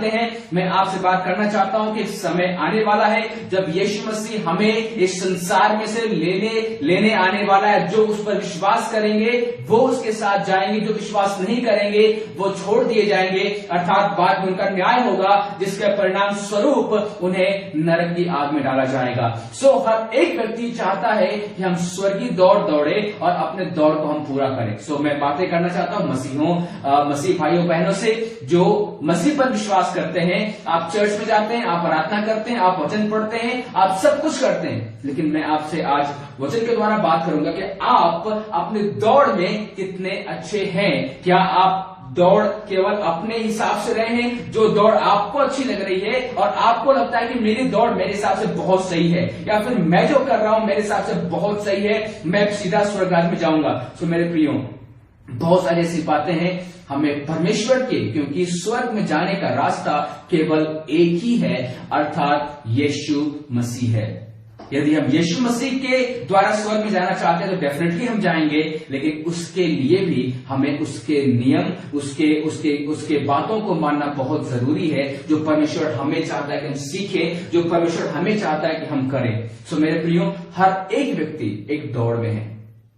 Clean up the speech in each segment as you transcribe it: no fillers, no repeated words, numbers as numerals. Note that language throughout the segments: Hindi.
जानते हैं, मैं आपसे बात करना चाहता हूं कि एक समय आने वाला है जब यीशु मसीह हमें इस संसार में से लेने आने वाला है। जो उस पर विश्वास करेंगे वो उसके साथ जाएंगे, जो विश्वास नहीं करेंगे वो छोड़ दिए जाएंगे, अर्थात बाद में उनका न्याय होगा जिसके परिणाम स्वरूप उन्हें नरक की आग में डाला जाएगा। हर एक व्यक्ति चाहता है कि हम स्वर्गीय दौड़ दौड़े और अपने दौड़ को हम पूरा करें। मैं बातें करना चाहता हूं मसीह भाइयों बहनों से जो मसीह पर विश्वास करते हैं। आप चर्च में जाते हैं, आप प्रार्थना करते हैं, आप वचन पढ़ते हैं, आप सब कुछ करते हैं, लेकिन मैं आपसे आज वचन के द्वारा बात करूंगा कि आप अपने दौड़ में कितने अच्छे हैं। क्या आप दौड़ केवल अपने हिसाब से रहे हैं, जो दौड़ आपको अच्छी लग रही है और आपको लगता है कि मेरी दौड़ मेरे हिसाब से बहुत सही है, या फिर मैं जो कर रहा हूं मेरे हिसाब से बहुत सही है, मैं सीधा स्वर्ग राज्य में जाऊंगा। मेरे प्रियो, बहुत सारी ऐसी बातें हैं हमें परमेश्वर के, क्योंकि स्वर्ग में जाने का रास्ता केवल एक ही है, अर्थात यीशु मसीह है। यदि हम यीशु मसीह के द्वारा स्वर्ग में जाना चाहते हैं तो डेफिनेटली हम जाएंगे, लेकिन उसके लिए भी हमें उसके नियम, उसके बातों को मानना बहुत जरूरी है, जो परमेश्वर हमें चाहता है कि हम सीखें, जो परमेश्वर हमें चाहता है कि हम करें। मेरे प्रियो, हर एक व्यक्ति एक दौड़ में है।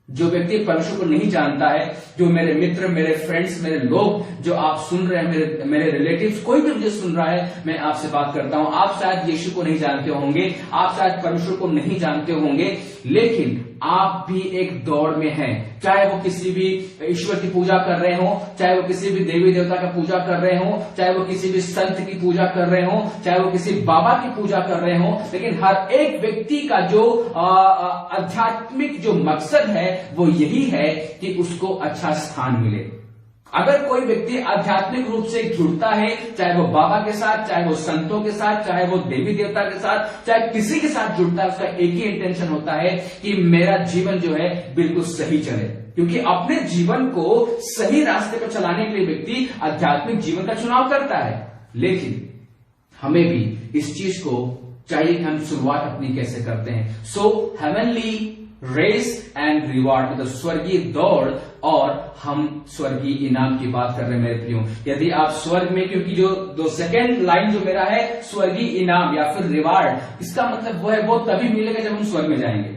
जो व्यक्ति परमेश्वर को नहीं जानता है, जो मेरे मित्र, मेरे फ्रेंड्स, मेरे लोग जो आप सुन रहे हैं, मेरे रिलेटिव्स, कोई भी मुझे सुन रहा है, मैं आपसे बात करता हूं। आप शायद यीशु को नहीं जानते होंगे, आप शायद परमेश्वर को नहीं जानते होंगे, लेकिन आप भी एक दौड़ में हैं। चाहे वो किसी भी ईश्वर की पूजा कर रहे हो, चाहे वो किसी भी देवी देवता का पूजा कर रहे हो, चाहे वो किसी भी संत की पूजा कर रहे हो, चाहे वो किसी बाबा की पूजा कर रहे हो, लेकिन हर एक व्यक्ति का जो आध्यात्मिक जो मकसद है वो यही है कि उसको अच्छा स्थान मिले। अगर कोई व्यक्ति आध्यात्मिक रूप से जुड़ता है, चाहे वो बाबा के साथ, चाहे वो संतों के साथ, चाहे वो देवी देवता के साथ, चाहे किसी के साथ जुड़ता है, उसका एक ही इंटेंशन होता है कि मेरा जीवन जो है बिल्कुल सही चले। क्योंकि अपने जीवन को सही रास्ते पर चलाने के लिए व्यक्ति आध्यात्मिक जीवन का चुनाव करता है। लेकिन हमें भी इस चीज को चाहिए कि हम शुरुआत अपनी कैसे करते हैं। हेवनली रेस एंड रिवार्ड, मतलब स्वर्गीय दौड़, और हम स्वर्गीय इनाम की बात कर रहे हैं मेरे प्रियो। यदि आप स्वर्ग में, क्योंकि जो सेकेंड लाइन जो मेरा है स्वर्गीय इनाम या फिर रिवार्ड, इसका मतलब वो है वो तभी मिलेगा जब हम स्वर्ग में जाएंगे।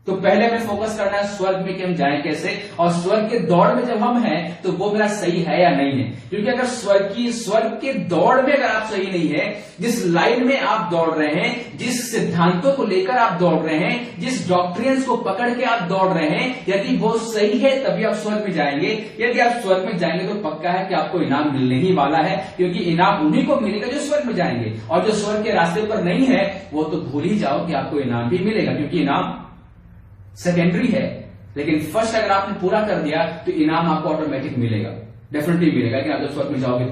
तो पहले हमें फोकस करना है स्वर्ग में कि हम जाएं कैसे, और स्वर्ग के दौड़ में जब हम हैं तो वो मेरा सही है या नहीं है। क्योंकि अगर स्वर्ग के दौड़ में अगर आप सही नहीं है, जिस लाइन में आप दौड़ रहे हैं, जिस सिद्धांतों को लेकर आप दौड़ रहे हैं, जिस डॉक्ट्रिन्स को पकड़ के आप दौड़ रहे हैं, यदि वो सही है तभी आप स्वर्ग में जाएंगे। यदि आप स्वर्ग में जाएंगे तो पक्का है कि आपको इनाम मिलने ही वाला है, क्योंकि इनाम उन्हीं को मिलेगा जो स्वर्ग में जाएंगे। और जो स्वर्ग के रास्ते पर नहीं है वो तो भूल ही जाओ कि आपको इनाम भी मिलेगा, क्योंकि इनाम सेकेंडरी है। लेकिन फर्स्ट अगर आपने पूरा कर दिया तो इनाम आपको ऑटोमेटिक मिलेगा, डेफिनेटली मिलेगा कि आप जब स्वर्ग में जाओगे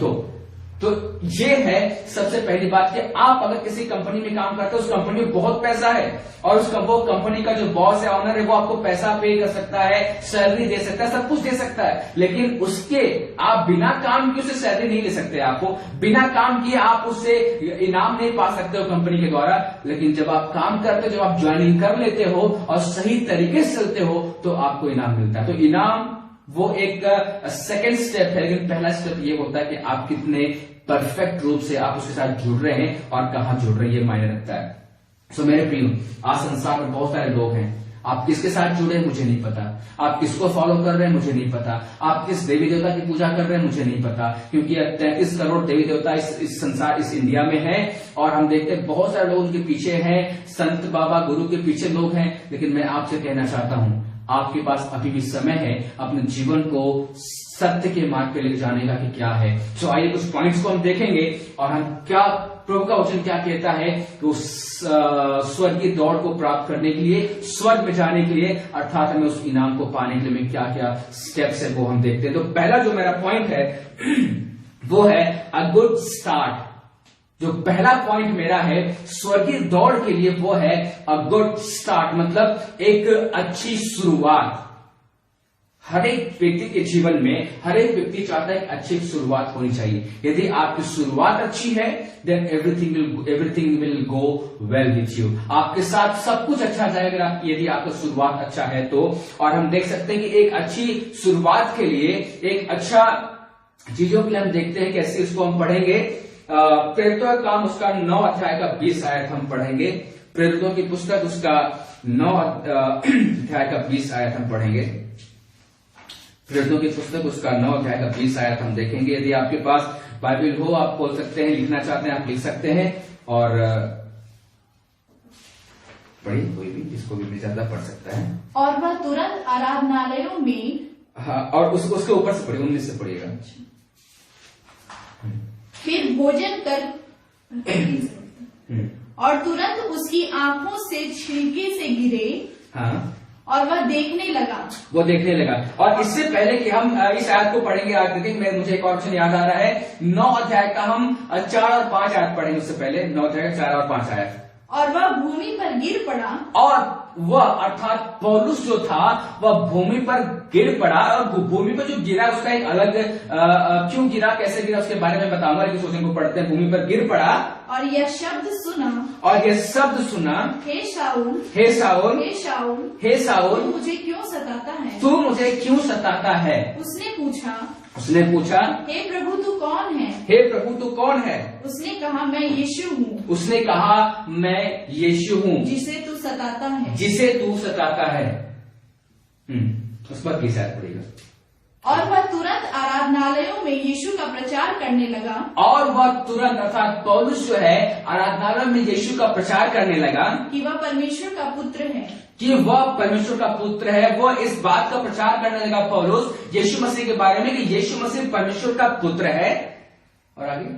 तो ये है सबसे पहली बात कि आप अगर किसी कंपनी में काम करते हो, उस कंपनी में बहुत पैसा है और वो कंपनी का जो बॉस है, ऑनर है, वो आपको पैसा पे कर सकता है, सैलरी दे सकता है, सब कुछ दे सकता है, लेकिन उसके आप बिना काम किए उससे सैलरी नहीं ले सकते। आपको बिना काम किए आप उससे इनाम नहीं पा सकते हो कंपनी के द्वारा। लेकिन जब आप काम करते हो, जब आप ज्वाइनिंग कर लेते हो और सही तरीके से चलते हो तो आपको इनाम मिलता है। तो इनाम वो एक सेकेंड स्टेप है, लेकिन पहला स्टेप ये होता है कि आप कितने परफेक्ट रूप से आप उसके साथ जुड़ रहे हैं और कहां जुड़ रहे हैं, ये मायने रखता है। मेरे प्रियो, आज संसार में बहुत सारे लोग हैं, आप किसके साथ जुड़े हैं मुझे नहीं पता, आप किसको फॉलो कर रहे हैं मुझे नहीं पता, आप किस देवी देवता की पूजा कर रहे हैं मुझे नहीं पता, क्योंकि 33 करोड़ देवी देवता इस संसार, इस इंडिया में है, और हम देखते हैं बहुत सारे लोग उनके पीछे हैं, संत बाबा गुरु के पीछे लोग हैं। लेकिन मैं आपसे कहना चाहता हूं, आपके पास अभी भी समय है अपने जीवन को सत्य के मार्ग पे लेकर जाने का कि क्या है। आइए कुछ पॉइंट्स को हम देखेंगे और हम क्या, प्रभु का वचन क्या कहता है कि उस स्वर्गीय दौड़ को प्राप्त करने के लिए, स्वर्ग में जाने के लिए, अर्थात हमें उस इनाम को पाने के लिए में क्या क्या स्टेप्स है वो हम देखते हैं। तो पहला जो मेरा पॉइंट है वो है अ गुड स्टार्ट। जो पहला पॉइंट मेरा है स्वर्गीय दौड़ के लिए वो है अ गुड स्टार्ट, मतलब एक अच्छी शुरुआत। हर एक व्यक्ति के जीवन में हर एक व्यक्ति चाहता है अच्छी शुरुआत होनी चाहिए। यदि आपकी शुरुआत अच्छी है then everything will go well with you. आपके साथ सब कुछ अच्छा जाएगा यदि आपका शुरुआत अच्छा है तो। और हम देख सकते हैं कि एक अच्छी शुरुआत के लिए, एक अच्छा चीजों के लिए हम देखते हैं कैसे, इसको हम पढ़ेंगे प्रेरितों का काम उसका 9 अध्याय का 20 आयत हम पढ़ेंगे। प्रेरितों की पुस्तक उसका 9 अध्याय का 20 आयत हम पढ़ेंगे। प्रेरितों की पुस्तक उसका 9 अध्याय का 20 आयत हम देखेंगे। यदि आपके पास बाइबल हो, आप खोल सकते हैं, लिखना चाहते हैं आप लिख सकते हैं, और पढ़िए, कोई भी जिसको भी ज्यादा पढ़ सकता है। और वह तुरंत आराधनालयों में, हाँ, और उसके ऊपर से पढ़िए, 19 से पढ़िएगा। फिर भोजन कर और तुरंत उसकी आंखों से छिलके से गिरे, हाँ, और वह देखने लगा। वो देखने लगा। और इससे पहले कि हम इस आयत को पढ़ेंगे, आज देखेंगे, मुझे एक ऑप्शन याद आ रहा है। 9 अध्याय का हम 4 और 5 आयत पढ़ेंगे। उससे पहले 9 अध्याय का 4 और 5 आयत। और वह भूमि पर गिर पड़ा, और वह अर्थात पौलुस जो था वह भूमि पर गिर पड़ा। और भूमि पर जो गिरा उसका एक अलग क्यों गिरा, कैसे गिरा, उसके बारे में बताऊंगा, लेकिन सोचने को पढ़ते हैं। भूमि पर गिर पड़ा और यह शब्द सुना, और यह शब्द सुना, हे शाऊल, हे शाऊल, हे शाऊल, हे शाऊल, तू मुझे क्यों सताता है? तू मुझे क्यों सताता है? उसने पूछा, हे प्रभु तू कौन है? हे प्रभु तू कौन है? उसने कहा, मैं यीशु हूँ। उसने कहा, मैं यीशु हूँ, जिसे तू सताता है। जिसे तू सताता है। उस पर की शायद पड़ेगा। और वह तुरंत आराधनालयों में यीशु का प्रचार करने लगा। और वह तुरंत अर्थात पौलुस जो है आराधनालय में यीशु का प्रचार करने लगा कि वह परमेश्वर का पुत्र है, कि वह परमेश्वर का पुत्र है। वह इस बात का प्रचार करने लगा पौलुस यीशु मसीह के बारे में कि यीशु मसीह परमेश्वर का पुत्र है। और आगे,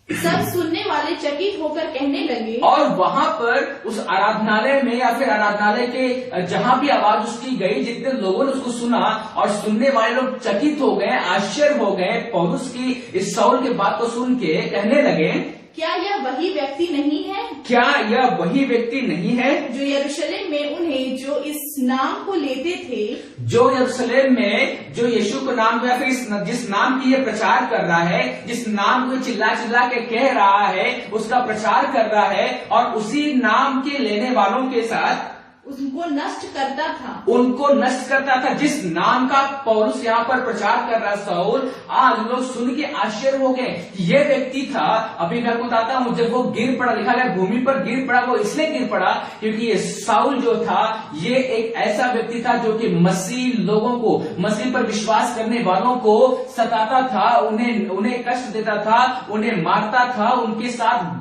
सब सुनने वाले चकित होकर कहने लगे। और वहां पर उस आराधनालय में या फिर आराधनालय के जहां भी आवाज उसकी गई, जितने लोगों ने उसको सुना, और सुनने वाले लोग चकित हो गए, आश्चर्य हो गए पौलुस की इस शाऊल के बात को सुन के, कहने लगे, क्या यह वही व्यक्ति नहीं है? क्या यह वही व्यक्ति नहीं है जो यरूशलेम में उन्हें जो इस नाम को लेते थे, जो यरूशलेम में जो यीशु को नाम या फिर जिस नाम की ये प्रचार कर रहा है, जिस नाम को चिल्ला चिल्ला के कह रहा है, उसका प्रचार कर रहा है, और उसी नाम के लेने वालों के साथ उनको नष्ट करता था। उनको नष्ट करता था। जिस नाम का पौलुस यहाँ पर प्रचार कर रहा शाऊल, आज लोग सुन के आश्चर्य हो गए। ये व्यक्ति था, अभी मैं बताता हूँ, जब वो गिर पड़ा, लिखा गया भूमि पर गिर पड़ा, वो इसलिए गिर पड़ा क्योंकि ये शाऊल जो था ये एक ऐसा व्यक्ति था जो कि मसीह लोगों को, मसीह पर विश्वास करने वालों को सताता था, उन्हें कष्ट देता था, उन्हें मारता था, उनके साथ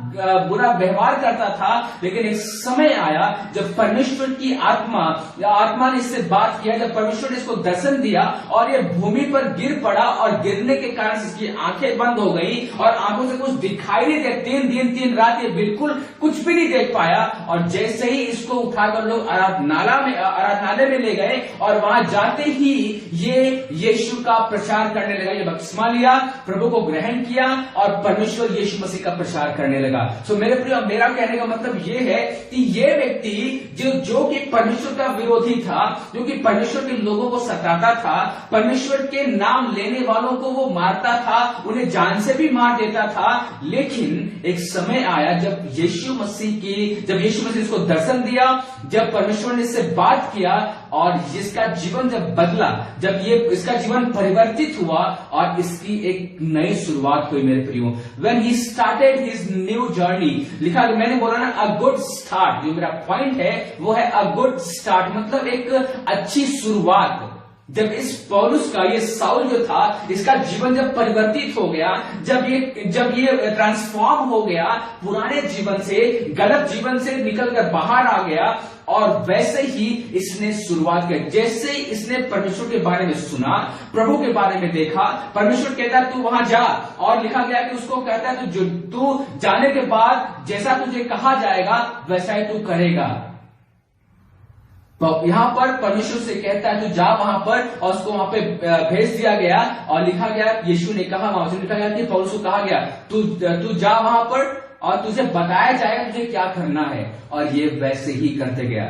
बुरा व्यवहार करता था। लेकिन एक समय आया जब परमेश्वर की आत्मा ने इससे बात किया, जब परमेश्वर ने इसको दर्शन दिया और ये भूमि पर गिर पड़ा, और गिरने के कारण इसकी आंखें बंद हो गई और आंखों से कुछ दिखाई नहीं दिया। 3 दिन 3 रात ये बिल्कुल कुछ भी नहीं देख पाया। और जैसे ही इसको उठाकर लोग आराधनालय में ले गए, और वहां जाते ही ये यीशु का प्रचार करने लगा। ये बपतिस्मा लिया, प्रभु को ग्रहण किया, और परमेश्वर यीशु मसीह का प्रचार करने लगा। सो मेरे प्रिय, मेरा कहने का मतलब ये है कि ये व्यक्ति जो कि परमेश्वर का विरोधी था, जो कि परमेश्वर के लोगों को सताता था, परमेश्वर के नाम लेने वालों को वो मारता था, उन्हें जान से भी मार देता था। लेकिन एक समय आया जब यीशु मसीह इसको दर्शन दिया, जब परमेश्वर ने इससे बात किया, और इसका जीवन जब बदला, जब ये इसका जीवन परिवर्तित हुआ, और इसकी एक नई शुरुआत हुई मेरे प्रियो। When he started his new journey, लिखा, मैंने बोला ना, अ गुड स्टार्ट, जो मेरा पॉइंट है वो है अ गुड स्टार्ट, मतलब एक अच्छी शुरुआत। जब इस पौलुस का, ये शाऊल जो था, इसका जीवन जब परिवर्तित हो गया, जब ये ट्रांसफॉर्म हो गया, पुराने जीवन से, गलत जीवन से निकलकर बाहर आ गया, और वैसे ही इसने शुरुआत की। जैसे ही इसने परमेश्वर के बारे में सुना, प्रभु के बारे में देखा, परमेश्वर कहता है तू वहां जा, और लिखा गया कि उसको कहता है तू जाने के बाद जैसा तुझे कहा जाएगा वैसा ही तू करेगा। तो यहां पर परमेश्वर से कहता है तू जा वहां पर, और उसको वहां पे भेज दिया गया। और लिखा गया, यीशु ने कहा, वहां से लिखा गया कि पौलुस को कहा गया तू जा वहां पर, और तुझे बताया जाएगा तुझे क्या करना है, और ये वैसे ही करते गया।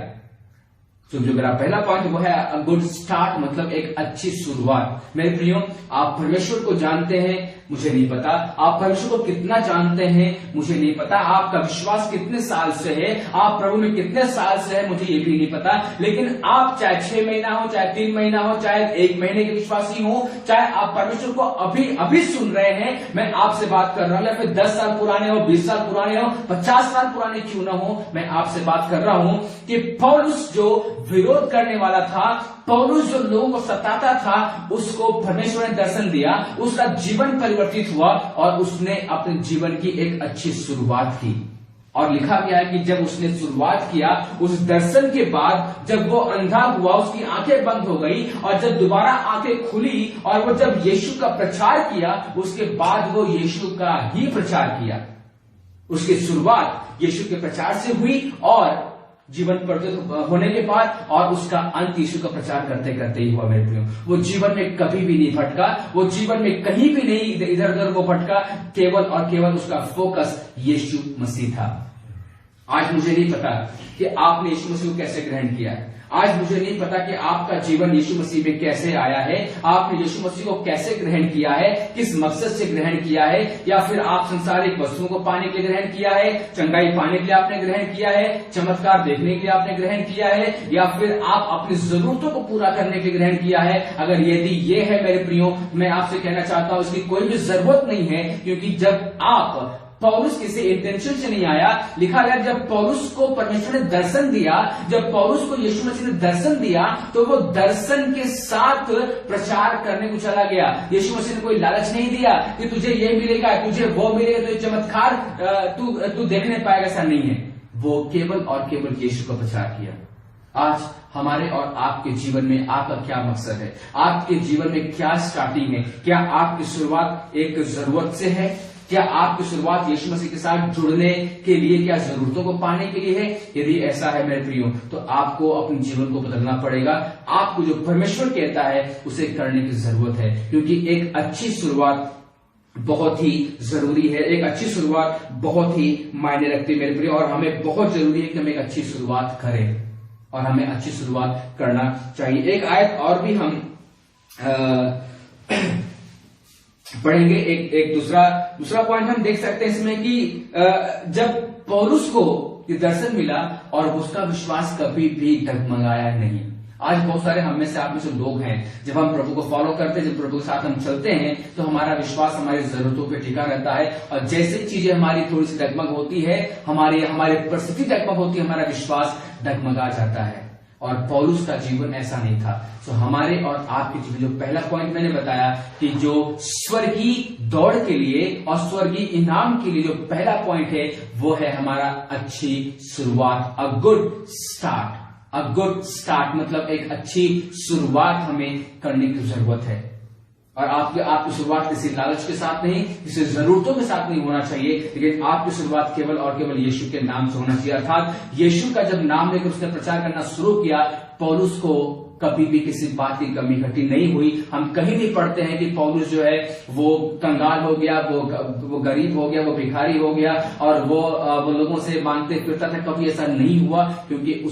तो जो मेरा पहला पॉइंट वो है अ गुड स्टार्ट, मतलब एक अच्छी शुरुआत। मेरे प्रियो, आप परमेश्वर को जानते हैं, मुझे नहीं पता। आप परमेश्वर को कितना जानते हैं, मुझे नहीं पता। आपका विश्वास कितने साल से है, आप प्रभु में कितने साल से है, मुझे ये भी नहीं पता। लेकिन आप चाहे 6 महीना हो, चाहे 3 महीना हो, चाहे 1 महीने के विश्वासी हो, चाहे आप परमेश्वर को अभी अभी सुन रहे हैं, मैं आपसे बात कर रहा हूं, या फिर 10 साल पुराने हो, 20 साल पुराने हो, 50 साल पुराने क्यों ना हो, मैं आपसे बात कर रहा हूं कि पौलुस जो विरोध करने वाला था, पौलुस जो लोगों को सताता था, उसको परमेश्वर ने दर्शन दिया, उसका जीवन परिवर्तित हुआ और उसने अपने जीवन की एक अच्छी शुरुआत की। और लिखा गया है कि जब उसने शुरुआत किया, उस दर्शन के बाद जब वो अंधा हुआ, उसकी आंखें बंद हो गई, और जब दोबारा आंखें खुली और वो जब यीशु का प्रचार किया, उसके बाद वो यीशु का ही प्रचार किया। उसकी शुरुआत यीशु के प्रचार से हुई और जीवन परिवर्तित होने के बाद, और उसका अंत यीशु का प्रचार करते करते ही हुआ। मेरे प्रियो, वो जीवन में कभी भी नहीं भटका, वो जीवन में कहीं भी नहीं इधर उधर वो भटका, केवल और केवल उसका फोकस यीशु मसीह था। आज मुझे नहीं पता कि आपने यीशु मसीह को कैसे ग्रहण किया है। आज मुझे नहीं पता कि आपका जीवन यीशु मसीह में कैसे आया है, आपने यीशु मसीह को कैसे ग्रहण किया है, किस मकसद से ग्रहण किया है, या फिर आप संसारिक वस्तुओं को पाने के लिए ग्रहण किया है, चंगाई पाने के लिए आपने ग्रहण किया है, चमत्कार देखने के लिए आपने ग्रहण किया है, या फिर आप अपनी जरूरतों को पूरा करने के लिए ग्रहण किया है। अगर यदि ये है मेरे प्रियो, मैं आपसे कहना चाहता हूं इसकी कोई भी जरूरत नहीं है, क्योंकि जब आप पौलुस किसी इंटेंशन से नहीं आया। लिखा गया जब पौलुस को परमेश्वर ने दर्शन दिया, जब पौलुस को यीशु मसीह ने दर्शन दिया, तो वो दर्शन के साथ प्रचार करने को चला गया। यीशु मसीह ने कोई लालच नहीं दिया कि तुझे ये मिलेगा, तुझे वो मिलेगा, तुझे चमत्कार तू देखने पाएगा, ऐसा नहीं है। वो केवल और केवल यीशु का प्रचार किया। आज हमारे और आपके जीवन में आपका क्या मकसद है, आपके जीवन में क्या स्टार्टिंग है? क्या आपकी शुरुआत एक जरूरत से है? क्या आपकी शुरुआत यीशु मसीह के साथ जुड़ने के लिए, क्या जरूरतों को पाने के लिए है? यदि ऐसा है मेरे प्रियो, तो आपको अपने जीवन को बदलना पड़ेगा। आपको जो परमेश्वर कहता है उसे करने की जरूरत है, क्योंकि एक अच्छी शुरुआत बहुत ही जरूरी है। एक अच्छी शुरुआत बहुत ही मायने रखती है मेरे प्रियो, और हमें बहुत जरूरी है कि हम एक अच्छी शुरुआत करें, और हमें अच्छी शुरुआत करना चाहिए। एक आयत और भी हम पढ़ेंगे। एक दूसरा पॉइंट हम देख सकते हैं इसमें कि जब पौलुस को ये दर्शन मिला और उसका विश्वास कभी भी डगमगाया नहीं। आज बहुत सारे हम में से, आप में से लोग हैं, जब हम प्रभु को फॉलो करते हैं, जब प्रभु के साथ हम चलते हैं, तो हमारा विश्वास हमारी जरूरतों पे टिका रहता है, और जैसे चीजें हमारी थोड़ी सी डगमग होती है, हमारी परिस्थिति डगमग होती है, हमारा विश्वास डगमगा जाता है। और पौलुस का जीवन ऐसा नहीं था। तो हमारे और आपके जीवन, जो पहला पॉइंट मैंने बताया कि जो स्वर्गीय दौड़ के लिए और स्वर्गीय इनाम के लिए जो पहला पॉइंट है, वो है हमारा अच्छी शुरुआत, अ गुड स्टार्ट। अ गुड स्टार्ट मतलब एक अच्छी शुरुआत हमें करने की जरूरत है। और आपकी शुरुआत किसी लालच के साथ नहीं, किसी जरूरतों के साथ नहीं होना चाहिए, लेकिन आपकी शुरुआत केवल और केवल यीशु के नाम से होना चाहिए। अर्थात यीशु का जब नाम लेकर उसने प्रचार करना शुरू किया, पौलुस को कभी भी किसी बात की कमी घटी नहीं हुई। हम कहीं नहीं पढ़ते हैं कि पौलुस जो है वो कंगाल हो गया, वो गरीब हो गया, वो भिखारी हो गया और वो लोगों से मांगते फिरता था। कभी ऐसा नहीं हुआ, क्योंकि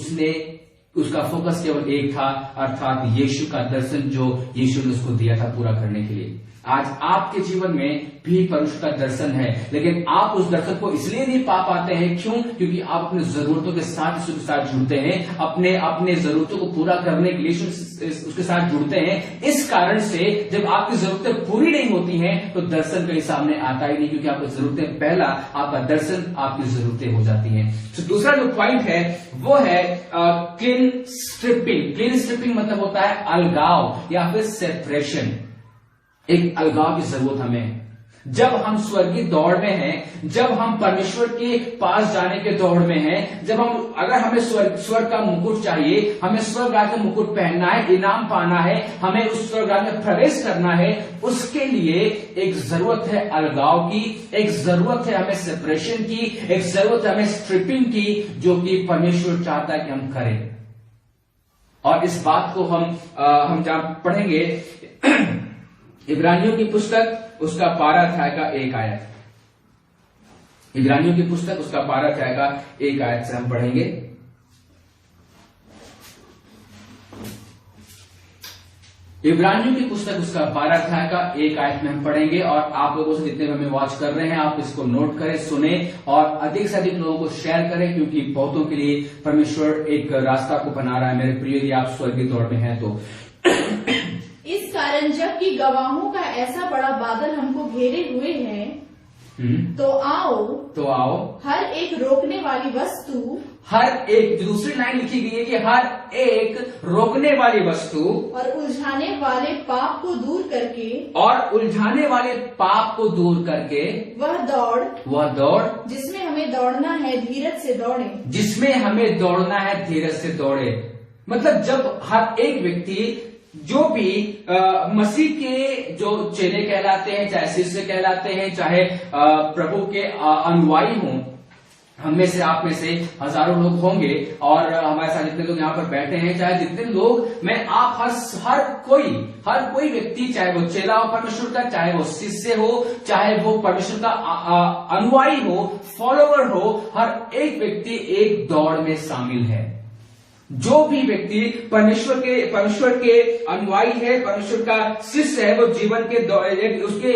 उसका फोकस केवल एक था, अर्थात यीशु का दर्शन जो यीशु ने उसको दिया था पूरा करने के लिए। आज आपके जीवन में भी परमेश्वर का दर्शन है, लेकिन आप उस दर्शन को इसलिए नहीं पा पाते हैं। क्यों? क्योंकि आप अपने जरूरतों के साथ उसके साथ जुड़ते हैं, अपने जरूरतों को पूरा करने के लिए उसके साथ जुड़ते हैं। इस कारण से जब आपकी जरूरतें पूरी नहीं होती हैं, तो दर्शन कहीं सामने आता ही नहीं, क्योंकि आपकी जरूरतें पहला, आपका दर्शन आपकी जरूरतें हो जाती हैं। तो दूसरा जो पॉइंट है वो है क्लीन स्ट्रिपिंग। क्लीन स्ट्रिपिंग मतलब होता है अलगाव या फिर सेपरेशन। एक अलगाव की जरूरत हमें है। जब हम स्वर्गीय दौड़ में हैं, जब हम परमेश्वर के पास जाने के दौड़ में हैं, अगर हमें स्वर्ग का मुकुट चाहिए, हमें स्वर्ग राज का मुकुट पहनना है, इनाम पाना है, हमें उस स्वर्ग राज में प्रवेश करना है, उसके लिए एक जरूरत है अलगाव की, एक जरूरत है हमें सेपरेशन की, एक जरूरत है हमें स्ट्रिपिंग की, जो कि परमेश्वर चाहता है कि हम करें। और इस बात को हम जहां पढ़ेंगे इब्रानियों की पुस्तक उसका 12 अध्याय का 1 आयत। इब्रानियों की पुस्तक उसका 12 अध्याय का 1 आयत से हम पढ़ेंगे। इब्रानियों की पुस्तक उसका 12 अध्याय का 1 आयत में हम पढ़ेंगे, और आप लोगों से जितने भी हमें वॉच कर रहे हैं आप इसको नोट करें, सुने और अधिक से अधिक लोगों को शेयर करें, क्योंकि बहुतों के लिए परमेश्वर एक रास्ता को बना रहा है। मेरे प्रिय, यदि आप स्वर्गीय दौड़ में हैं तो इस कारण जबकि गवाहों का ऐसा बड़ा बादल हमको घेरे हुए है, तो आओ हर एक रोकने वाली वस्तु, हर एक, दूसरी लाइन लिखी गई है कि हर एक रोकने वाली वस्तु और उलझाने वाले पाप को दूर करके वह दौड़ जिसमें हमें दौड़ना है धीरज से दौड़े। मतलब जब हर एक व्यक्ति जो भी मसीह के जो चेले कहलाते हैं, चाहे शिष्य कहलाते हैं, चाहे प्रभु के अनुयायी हों, हम में से आप में से हजारों लोग होंगे और हमारे साथ जितने लोग यहाँ पर बैठे हैं, चाहे जितने लोग, मैं आप हर कोई व्यक्ति, चाहे वो चेला हो परमेश्वर का, चाहे वो शिष्य हो, चाहे वो परमेश्वर का अनुयायी हो, फॉलोवर हो, हर एक व्यक्ति एक दौड़ में शामिल है। जो भी व्यक्ति परमेश्वर के अनुयायी है, परमेश्वर का शिष्य है, वो जीवन के उसके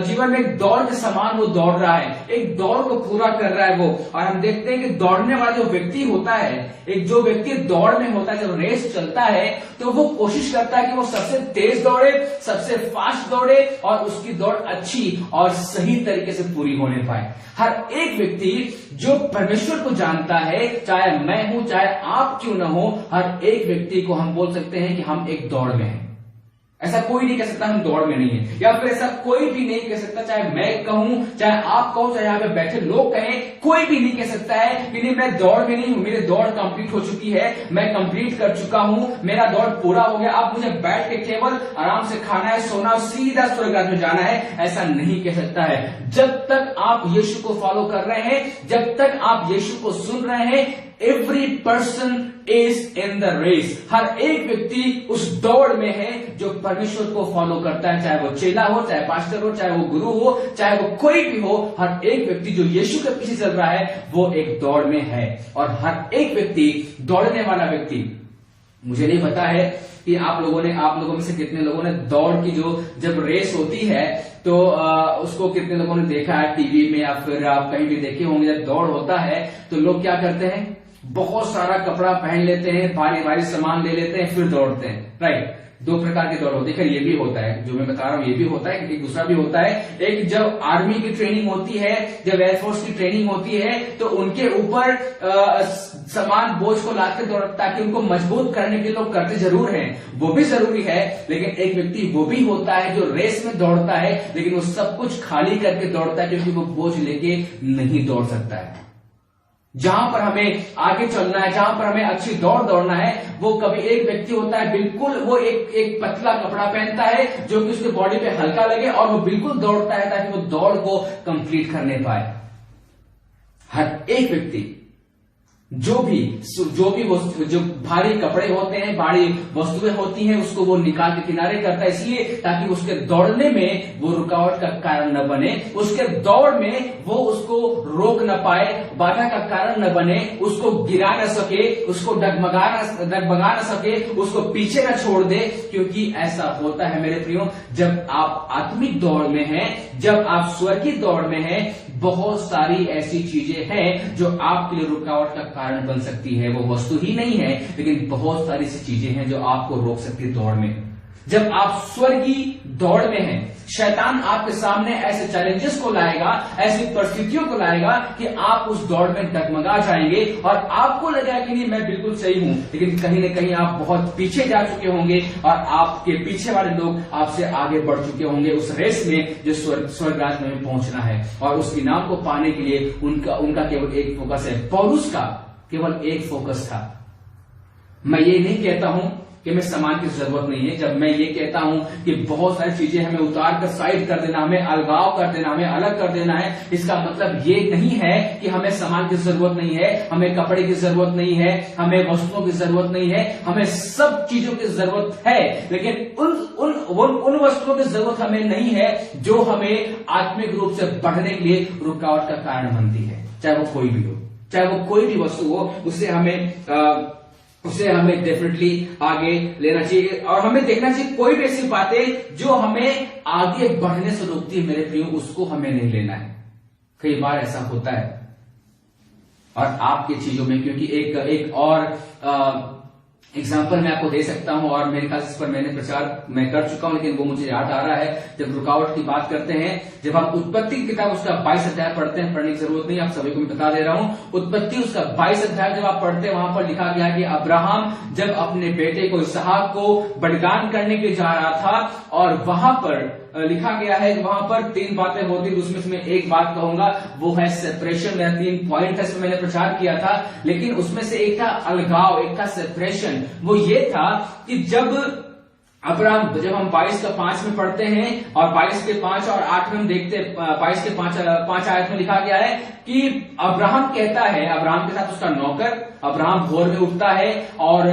जीवन में एक दौड़ के समान वो दौड़ रहा है, एक दौड़ को पूरा कर रहा है वो। और हम देखते हैं कि दौड़ने वाला जो व्यक्ति होता है, एक जो व्यक्ति दौड़ में होता है, जब रेस चलता है तो वो कोशिश करता है कि वो सबसे तेज दौड़े, सबसे फास्ट दौड़े और उसकी दौड़ अच्छी और सही तरीके से पूरी होने पाए। हर एक व्यक्ति जो परमेश्वर को जानता है, चाहे मैं हूं, चाहे आप क्यों न हो, हर एक व्यक्ति को हम बोल सकते हैं कि हम एक दौड़ में हैं। ऐसा कोई नहीं कह सकता हम दौड़ में नहीं है, या फिर ऐसा कोई भी नहीं कह सकता, चाहे मैं कहूं, चाहे आप कहो, चाहे यहाँ पे बैठे लोग कहें, कोई भी नहीं कह सकता है कि नहीं मैं दौड़ में नहीं हूं, मेरी दौड़ कंप्लीट हो चुकी है, मैं कंप्लीट कर चुका हूं, मेरा दौड़ पूरा हो गया, अब मुझे बैठ के केवल आराम से खाना है, सोना, सीधा स्वर्ग राज्य में जाना है। ऐसा नहीं कह सकता है। जब तक आप यीशु को फॉलो कर रहे हैं, जब तक आप यीशु को सुन रहे हैं, every person is in the race. हर एक व्यक्ति उस दौड़ में है जो परमेश्वर को फॉलो करता है, चाहे वो चेला हो, चाहे पास्टर हो, चाहे वो गुरु हो, चाहे वो कोई भी हो। हर एक व्यक्ति जो यीशु के पीछे चल रहा है वो एक दौड़ में है। और हर एक व्यक्ति, दौड़ने वाला व्यक्ति, मुझे नहीं पता है कि आप लोगों में से कितने लोगों ने दौड़ की जब रेस होती है तो उसको कितने लोगों ने देखा है टीवी में, या फिर आप कहीं भी देखे होंगे। जब दौड़ होता है तो लोग क्या करते हैं, बहुत सारा कपड़ा पहन लेते हैं, भारी भारी सामान ले लेते हैं, फिर दौड़ते हैं। राइट, 2 प्रकार की दौड़ होती है। ये भी होता है जो मैं बता रहा हूं, ये भी होता है। एक दूसरा भी होता है, एक जब आर्मी की ट्रेनिंग होती है, जब एयरफोर्स की ट्रेनिंग होती है, तो उनके ऊपर सामान बोझ को लाते दौड़, ताकि उनको मजबूत करने के लिए लोग करते जरूर हैं, वो भी जरूरी है। लेकिन एक व्यक्ति वो भी होता है जो रेस में दौड़ता है, लेकिन वो सब कुछ खाली करके दौड़ता है, क्योंकि वो बोझ लेके नहीं दौड़ सकता है। जहां पर हमें आगे चलना है, जहां पर हमें अच्छी दौड़ दौड़ना है, वो कभी एक व्यक्ति होता है, बिल्कुल वो एक पतला कपड़ा पहनता है जो कि उसके बॉडी पे हल्का लगे, और वो बिल्कुल दौड़ता है ताकि वो दौड़ को कंप्लीट करने पाए। हर एक व्यक्ति जो भारी कपड़े होते हैं, भारी वस्तुएं होती हैं, उसको वो निकाल के किनारे करता है, इसलिए ताकि उसके दौड़ने में वो रुकावट का कारण न बने, उसके दौड़ में वो उसको रोक न पाए, बाधा का कारण न बने, उसको गिरा न सके, उसको डगमगा न सके, उसको पीछे न छोड़ दे। क्योंकि ऐसा होता है मेरे प्रियो, जब आप आत्मिक दौड़ में हैं, जब आप स्वर्गीय दौड़ में हैं, बहुत सारी ऐसी चीजें हैं जो आपके लिए रुकावट का कारण बन सकती है। वो वस्तु ही नहीं है, लेकिन बहुत सारी ऐसी चीजें हैं जो आपको रोक सकती है दौड़ में। जब आप स्वर्गीय दौड़ में हैं, शैतान आपके सामने ऐसे चैलेंजेस को लाएगा, ऐसी परिस्थितियों को लाएगा कि आप उस दौड़ में डगमगा जाएंगे और आपको लगेगा कि नहीं मैं बिल्कुल सही हूं, लेकिन कहीं न कहीं आप बहुत पीछे जा चुके होंगे और आपके पीछे वाले लोग आपसे आगे बढ़ चुके होंगे उस रेस में जो स्वर्ग राज्य में पहुंचना है। और उस इनाम को पाने के लिए उनका केवल एक फोकस है। पौलुस का केवल एक फोकस था। मैं ये नहीं कहता हूं कि मैं सामान की जरूरत नहीं है। जब मैं ये कहता हूं कि बहुत सारी चीजें हमें उतार कर साइड कर देना, हमें अलगाव कर देना, हमें अलग कर देना है, इसका मतलब ये नहीं है कि हमें सामान की जरूरत नहीं है, हमें कपड़े की जरूरत नहीं है, हमें वस्तुओं की जरूरत नहीं है। हमें सब चीजों की जरूरत है, लेकिन उन वस्तुओं की जरूरत हमें नहीं है जो हमें आत्मिक रूप से बढ़ने के लिए रुकावट का कारण बनती है। चाहे वो कोई भी हो, चाहे वो कोई भी वस्तु हो, उससे हमें उसे हमें डेफिनेटली आगे लेना चाहिए और हमें देखना चाहिए कोई भी ऐसी बातें जो हमें आगे बढ़ने से रोकती है मेरे प्रियो, उसको हमें नहीं लेना है। कई बार ऐसा होता है और आपकी चीजों में, क्योंकि एक और एग्जाम्पल मैं आपको दे सकता हूं और मेरे ख्याल इस पर मैंने प्रचार मैं कर चुका हूं, लेकिन वो मुझे याद आ रहा है। जब रुकावट की बात करते हैं, जब आप उत्पत्ति की किताब उसका 22 अध्याय पढ़ते हैं, पढ़ने की जरूरत नहीं, आप सभी को मैं बता दे रहा हूं। उत्पत्ति उसका 22 अध्याय जब आप पढ़ते हैं, वहां पर लिखा गया कि अब्राहम जब अपने बेटे को इसहाक को बलिदान करने के जा रहा था, और वहां पर लिखा गया है कि वहां पर 3 बातें होती, उसमें से मैं एक बात कहूंगा, वो है सेपरेशन। मेरा 3 पॉइंट है, इसमें मैंने प्रचार किया था, लेकिन उसमें से एक था अलगाव, एक था सेपरेशन। वो ये था कि जब हम 22 का 5 में पढ़ते हैं और 22 के 5 और 8 में हम देखते हैं, 22 के 5 आयत में लिखा गया है कि अब्राहम कहता है, अब्राहम के साथ उसका नौकर, अब्राहम भोर में उठता है और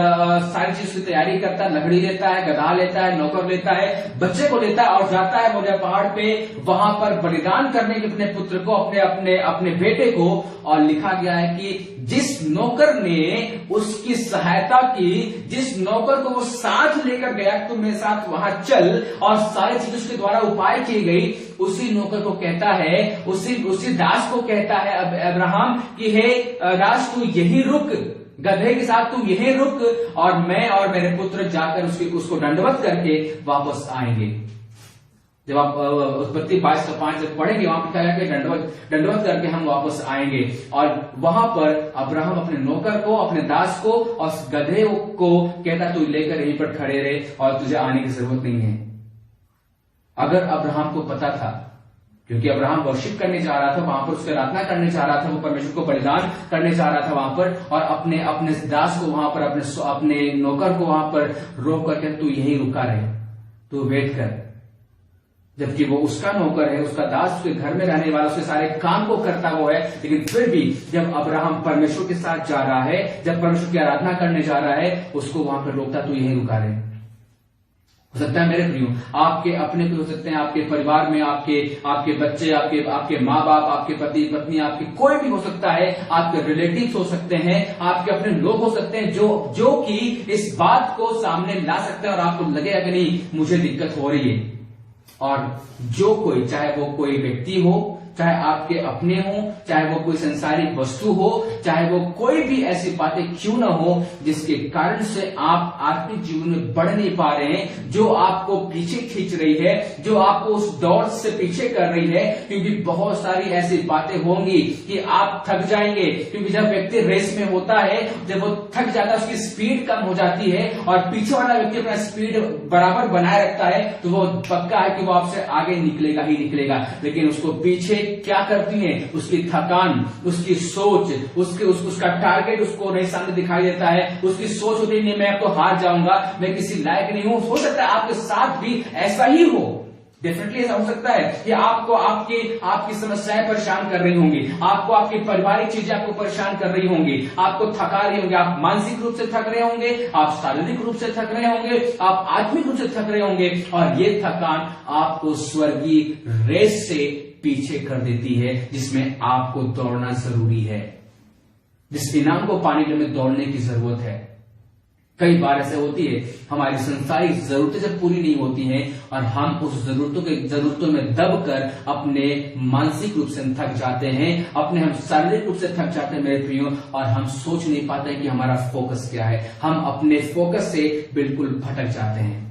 सारी चीज की तैयारी करता है, लकड़ी लेता है, गधा लेता है, नौकर लेता है, बच्चे को लेता है और जाता है मोरिया पहाड़ पे, वहां पर बलिदान करने के अपने पुत्र को, अपने बेटे को। और लिखा गया है कि जिस नौकर ने उसकी सहायता की, जिस नौकर को वो साथ लेकर गया, तुम मेरे साथ वहां चल, और सारी चीज उसके द्वारा उपाय की गई, उसी नौकर को कहता है, उसी दास को कहता है अब्राहम कि हे दास, तू यही रुक, गधे के साथ तू यही रुक, और मैं और मेरे पुत्र जाकर उसको दंडवत करके वापस आएंगे। जब आप उत्पत्ति 22 का 5 जब पढ़ेंगे, वहां पर कहा कि दंडवत करके हम वापस आएंगे। और वहां पर अब्राहम अपने नौकर को, अपने दास को और गधे को कहता, तू लेकर यहीं पर खड़े रहे और तुझे आने की जरूरत नहीं है। अगर अब्राहम को पता था, क्योंकि अब्राहम वर्शिप करने जा रहा था, वहां पर उसकी आराधना करने जा रहा था, वो परमेश्वर को बलिदान करने जा रहा था वहां पर, और अपने दास को वहां पर, अपने नौकर को वहां पर रोक करके, तू यहीं रुका रहे, तू वेट कर, जबकि वो उसका नौकर है, उसका दास, उसके घर में रहने वाला, उसके सारे काम को करता वो है। लेकिन फिर भी जब अब्राहम परमेश्वर के साथ जा रहा है, जब परमेश्वर की आराधना करने जा रहा है, उसको वहां पर रोकता, तू यहीं रुका रहे। हो सकता है मेरे प्रियो, आपके अपने भी हो सकते हैं, आपके परिवार में आपके बच्चे, आपके माँ बाप, आपके पति पत्नी, आपके कोई भी हो सकता है, आपके रिलेटिव्स हो सकते हैं, आपके अपने लोग हो सकते हैं, जो कि इस बात को सामने ला सकते हैं और आपको लगेगा कि नहीं, मुझे दिक्कत हो रही है। और जो कोई, चाहे वो कोई व्यक्ति हो, चाहे आपके अपने हो, चाहे वो कोई संसारिक वस्तु हो, चाहे वो कोई भी ऐसी बातें क्यों ना हो जिसके कारण से आप आत्मिक जीवन में बढ़ नहीं पा रहे हैं, जो आपको पीछे खींच रही है, जो आपको उस दौड़ से पीछे कर रही है। क्योंकि बहुत सारी ऐसी बातें होंगी कि आप थक जाएंगे, क्योंकि जब व्यक्ति रेस में होता है, जब वो थक जाता है, उसकी स्पीड कम हो जाती है और पीछे वाला व्यक्ति अपना स्पीड बराबर बनाए रखता है, तो वो पक्का है कि वो आपसे आगे निकलेगा ही निकलेगा। लेकिन उसको पीछे क्या करती है, उसकी थकान, उसकी सोच, उसका टारगेट उसको नहीं सामने दिखाई देता है, उसकी सोच होती है, मैं अब तो हार जाऊंगा, मैं किसी लायक नहीं हूं। हो सकता है आपके साथ भी ऐसा ही हो, डेफिनेटली ऐसा हो सकता है कि आपको आपकी समस्याएं परेशान कर रही होंगी, आपको आपकी पारिवारिक चीजें आपको परेशान कर रही होंगी, आपको थका रही होंगी, आप मानसिक रूप से थक रहे होंगे, आप शारीरिक रूप से थक रहे होंगे, आप आत्मिक रूप से थक रहे होंगे, और ये थकान आपको स्वर्गीय रेस से पीछे कर देती है, जिसमें आपको दौड़ना जरूरी है, जिस इनाम को पाने के लिए दौड़ने की जरूरत है। कई बार ऐसे होती है, हमारी संसारिक जरूरतें जब पूरी नहीं होती हैं और हम उस जरूरतों में दबकर अपने मानसिक रूप से थक जाते हैं, हम शारीरिक रूप से थक जाते हैं मेरे प्रियो, और हम सोच नहीं पाते कि हमारा फोकस क्या है, हम अपने फोकस से बिल्कुल भटक जाते हैं।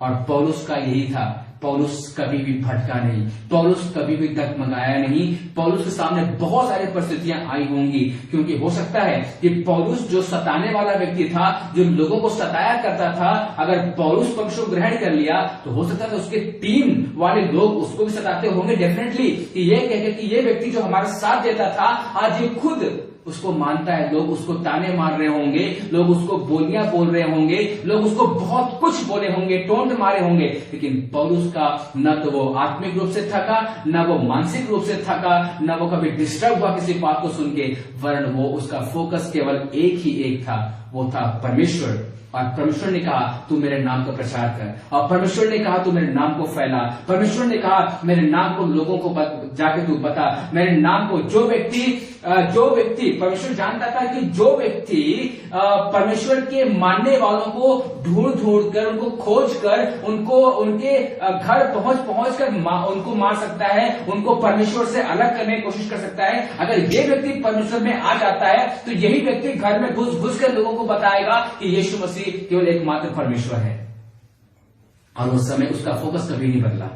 और पौलुस का यही था, पौलुस कभी भी भटका नहीं, पौलुस कभी भी डगमगाया नहीं। पौलुस के सामने बहुत सारी परिस्थितियां आई होंगी, क्योंकि हो सकता है कि पौलुस जो सताने वाला व्यक्ति था, जो लोगों को सताया करता था, अगर पौलुस पक्ष को ग्रहण कर लिया तो हो सकता था उसके टीम वाले लोग उसको भी सताते होंगे डेफिनेटली, कि ये कहकर कि ये व्यक्ति जो हमारा साथ देता था, आज ये खुद उसको मानता है। लोग उसको ताने मार रहे होंगे, लोग उसको बोलियां बोल रहे होंगे, लोग उसको बहुत कुछ बोले होंगे, टोंट मारे होंगे, लेकिन पौलुस का न तो वो आत्मिक रूप से थका, न वो मानसिक रूप से थका, न वो कभी डिस्टर्ब हुआ किसी बात को सुन के, वरन वो उसका फोकस केवल एक ही था, वो था परमेश्वर। और परमेश्वर ने कहा तू मेरे नाम का प्रचार कर, और परमेश्वर ने कहा तू मेरे नाम को फैला, परमेश्वर ने कहा मेरे नाम को लोगों को जाके तू बता, मेरे नाम को। जो व्यक्ति परमेश्वर जानता था कि जो व्यक्ति परमेश्वर के मानने वालों को ढूंढ कर, उनको खोज कर, उनको उनके घर पहुंच कर उनको मार सकता है, उनको परमेश्वर से अलग करने की कोशिश कर सकता है, अगर ये व्यक्ति परमेश्वर में आ जाता है तो यही व्यक्ति घर में घुस कर लोगों को बताएगा कि यीशु मसीह केवल एकमात्र परमेश्वर है। और उस समय उसका फोकस कभी नहीं बदला।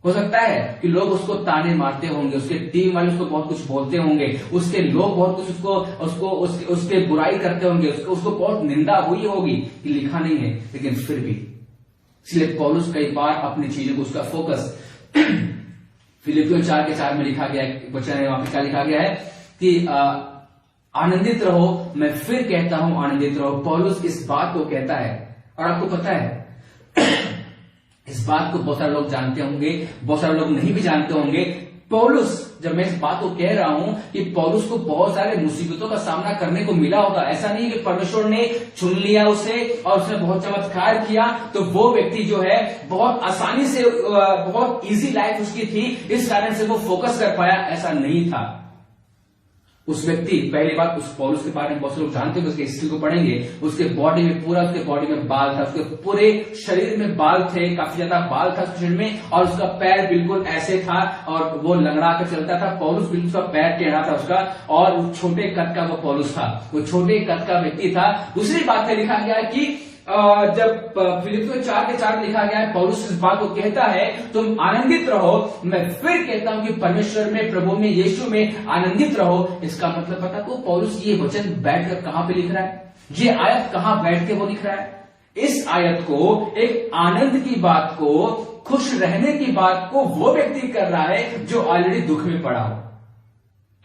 हो सकता है कि लोग उसको ताने मारते होंगे, उसके टीम वाले उसको बहुत कुछ बोलते होंगे, उसके लोग बहुत कुछ उसके बुराई करते होंगे, उसको बहुत निंदा हुई होगी, कि लिखा नहीं है, लेकिन फिर भी इसलिए पौलुस कई बार अपनी चीजों को, उसका फोकस फिलिपियों 4:4 में लिखा गया है, वचन है वहां पे क्या लिखा गया है कि आनंदित रहो, मैं फिर कहता हूं आनंदित रहो। पौलुस इस बात को कहता है, और आपको पता है इस बात को बहुत सारे लोग जानते होंगे, बहुत सारे लोग नहीं भी जानते होंगे। पौलुस, जब मैं इस बात को कह रहा हूं कि पौलुस को बहुत सारे मुसीबतों का सामना करने को मिला होगा, ऐसा नहीं कि परमेश्वर ने चुन लिया उसे और उसने बहुत चमत्कार किया तो वो व्यक्ति जो है बहुत आसानी से, बहुत इजी लाइफ उसकी थी, इस कारण से वो फोकस कर पाया, ऐसा नहीं था। उस व्यक्ति, पहली बात उस पौलुस के बारे में बहुत से लोग जानते हैं, उसके हिस्ट्री को पढ़ेंगे, उसके बॉडी में बाल था, उसके पूरे शरीर में बाल थे, काफी ज्यादा बाल था उसके शरीर में, और उसका पैर बिल्कुल ऐसे था और वो लंगड़ा कर चलता था। पौलुस बिल्कुल, उसका पैर टेढ़ा था उसका, और छोटे कद का वो पौलुस था, वो छोटे कद का व्यक्ति था। दूसरी बात है, लिखा गया कि जब फिलिपियों 4:4 में लिखा गया है, पौलुस इस बात को कहता है तुम आनंदित रहो, मैं फिर कहता हूं कि परमेश्वर में, प्रभु में, यीशु में आनंदित रहो। इसका मतलब पता को पौलुस ये वचन बैठकर कहां पे लिख रहा है, ये आयत कहां बैठ के वो लिख रहा है। इस आयत को, एक आनंद की बात को, खुश रहने की बात को वो व्यक्ति कर रहा है जो ऑलरेडी दुख में पड़ा हो।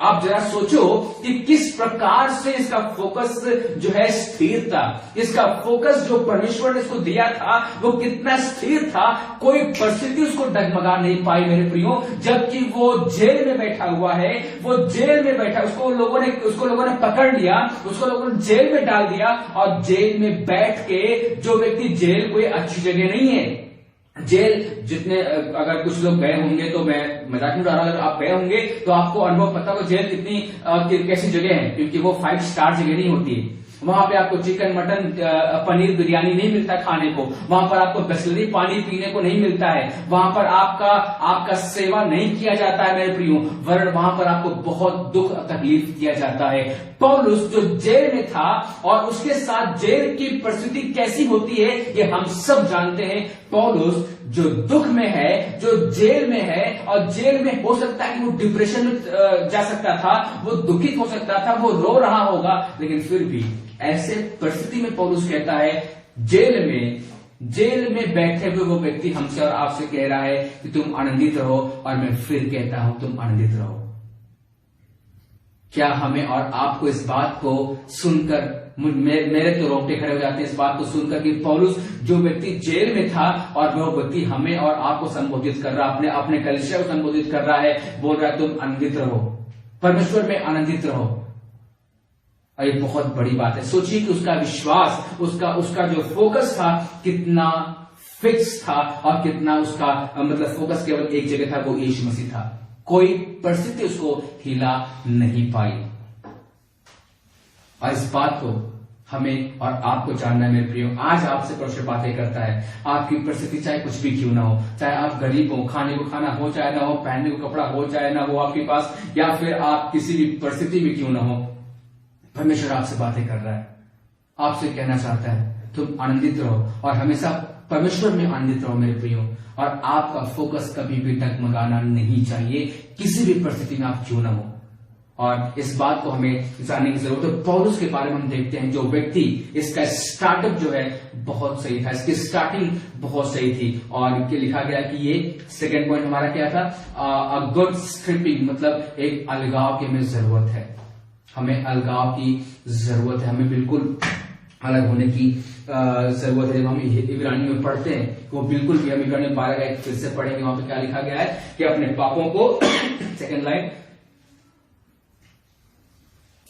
आप जरा सोचो कि किस प्रकार से इसका फोकस जो है स्थिर था, इसका फोकस जो परमेश्वर ने इसको दिया था वो कितना स्थिर था, कोई परिस्थिति उसको डगमगा नहीं पाई मेरे प्रियो। जबकि वो जेल में बैठा हुआ है, वो जेल में बैठा, उसको लोगों ने पकड़ लिया, उसको लोगों ने जेल में डाल दिया, और जेल में बैठ के, जो व्यक्ति, जेल कोई अच्छी जगह नहीं है, जेल जितने, अगर कुछ लोग गए होंगे तो मैं मजाक नहीं उड़ा रहा, अगर आप गए होंगे तो आपको अनुभव पता होगा जेल कितनी कैसी जगह है, क्योंकि वो 5 स्टार जगह नहीं होती है। वहां पे आपको चिकन, मटन, पनीर, बिरयानी नहीं मिलता खाने को, वहां पर आपको बिस्लरी पानी पीने को नहीं मिलता है, वहां पर आपका सेवा नहीं किया जाता है मेरे प्रियो, वरन वहां पर आपको बहुत दुख तकलीफ दिया जाता है। पौलुस जो जेल में था, और उसके साथ जेल की परिस्थिति कैसी होती है ये हम सब जानते हैं। पौलुस जो दुख में है, जो जेल में है, और जेल में हो सकता है कि वो डिप्रेशन में जा सकता था, वो दुखित हो सकता था, वो रो रहा होगा, लेकिन फिर भी ऐसे परिस्थिति में पौलुस कहता है, जेल में बैठे हुए वो व्यक्ति हमसे और आपसे कह रहा है कि तुम आनंदित रहो, और मैं फिर कहता हूं तुम आनंदित रहो। क्या हमें और आपको इस बात को सुनकर, मेरे तो रोंगटे खड़े हो जाते हैं इस बात को सुनकर कि पौलुस जो व्यक्ति जेल में था, और वह व्यक्ति हमें और आपको संबोधित कर रहा, अपने कलीसिया को संबोधित कर रहा है, बोल रहा है तुम आनंदित रहो, परमेश्वर में आनंदित रहो। और ये बहुत बड़ी बात है। सोचिए कि उसका विश्वास, उसका जो फोकस था कितना फिक्स था, और कितना उसका मतलब फोकस केवल एक जगह था, वो यीशु मसीह था। कोई परिस्थिति उसको हिला नहीं पाई। और इस बात को हमें और आपको जानना है मेरे प्रियो। आज आपसे परमेश्वर बातें करता है, आपकी परिस्थिति चाहे कुछ भी क्यों ना हो, चाहे आप गरीब हो, खाने को खाना हो चाहे ना हो, पहनने को कपड़ा हो चाहे ना हो आपके पास, या फिर आप किसी भी परिस्थिति में क्यों ना हो, परमेश्वर आपसे बातें कर रहा है, आपसे कहना चाहता है तुम आनंदित रहो, और हमेशा परमेश्वर में आनंदित रहो मेरे प्रियो। और आपका फोकस कभी भी डगमगाना नहीं चाहिए, किसी भी परिस्थिति में आप क्यों ना हो। और इस बात को हमें जानने की जरूरत है। पौलुस के बारे में हम देखते हैं, जो व्यक्ति, इसका स्टार्टअप जो है बहुत सही था, इसकी स्टार्टिंग बहुत सही थी। और लिखा गया कि ये सेकेंड पॉइंट हमारा क्या था, अ गुड स्ट्रिपिंग, मतलब एक अलगाव की हमें जरूरत है, हमें अलगाव की जरूरत है, हमें बिल्कुल अलग होने की जरूरत है। जब हम इब्रानी में पढ़ते हैं वो बिल्कुल भी, हम इब्रानी 12 का फिर से पढ़ेंगे, वहां पे क्या लिखा गया है कि अपने पापों को सेकेंड लाइन,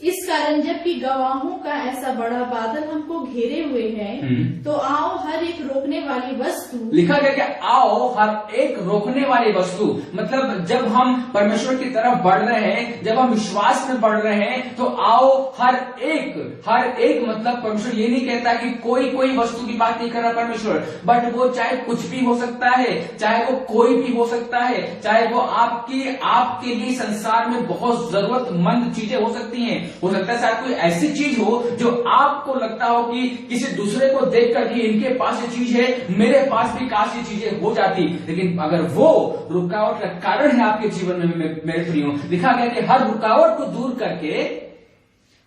इस कारण जबकि गवाहों का ऐसा बड़ा बादल हमको घेरे हुए है, तो आओ हर एक रोकने वाली वस्तु, लिखा गया कि आओ हर एक रोकने वाली वस्तु, मतलब जब हम परमेश्वर की तरफ बढ़ रहे हैं, जब हम विश्वास में बढ़ रहे हैं, तो आओ हर एक मतलब परमेश्वर ये नहीं कहता कि कोई वस्तु की बात नहीं कर रहा परमेश्वर, बट वो चाहे कुछ भी हो सकता है, चाहे वो कोई भी हो सकता है, चाहे वो आपके लिए संसार में बहुत जरूरतमंद चीजें हो सकती हैं। हो सकता है शायद कोई ऐसी चीज हो जो आपको लगता हो कि किसी दूसरे को देख कर कि इनके पास ये चीज है, मेरे पास भी काश ये चीजें हो जाती, लेकिन अगर वो रुकावट का कारण है आपके जीवन में मेरे प्रियो, लिखा गया कि हर रुकावट को दूर करके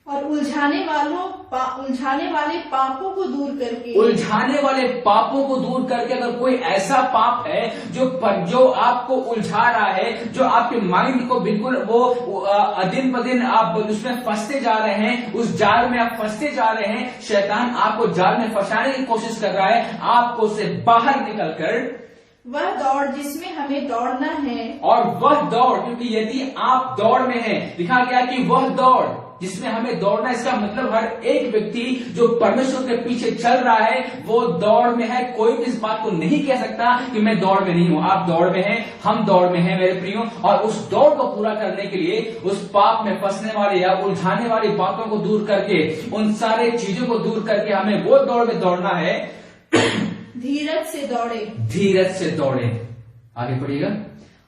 और उलझाने वाले पापों को दूर करके, उलझाने वाले पापों को दूर करके, अगर कोई ऐसा पाप है जो आपको उलझा रहा है, जो आपके माइंड को बिल्कुल वो दिन ब दिन आप उसमें फंसते जा रहे हैं, उस जाल में आप फंसते जा रहे हैं, शैतान आपको जाल में फंसाने की कोशिश कर रहा है, आपको उससे बाहर निकलकर वह दौड़ जिसमें हमें दौड़ना है, और वह दौड़, क्योंकि यदि आप दौड़ में हैं, लिखा गया कि वह दौड़ जिसमें हमें दौड़ना, इसका मतलब हर एक व्यक्ति जो परमेश्वर के पीछे चल रहा है वो दौड़ में है। कोई भी इस बात को नहीं कह सकता कि मैं दौड़ में नहीं हूं। आप दौड़ में हैं, हम दौड़ में हैं मेरे प्रियो, और उस दौड़ को पूरा करने के लिए उस पाप में फंसने वाले या उलझाने वाली बातों को दूर करके, उन सारे चीजों को दूर करके हमें वो दौड़ में दौड़ना है। धीरज से दौड़े, धीरज से दौड़े, आगे पढ़िएगा।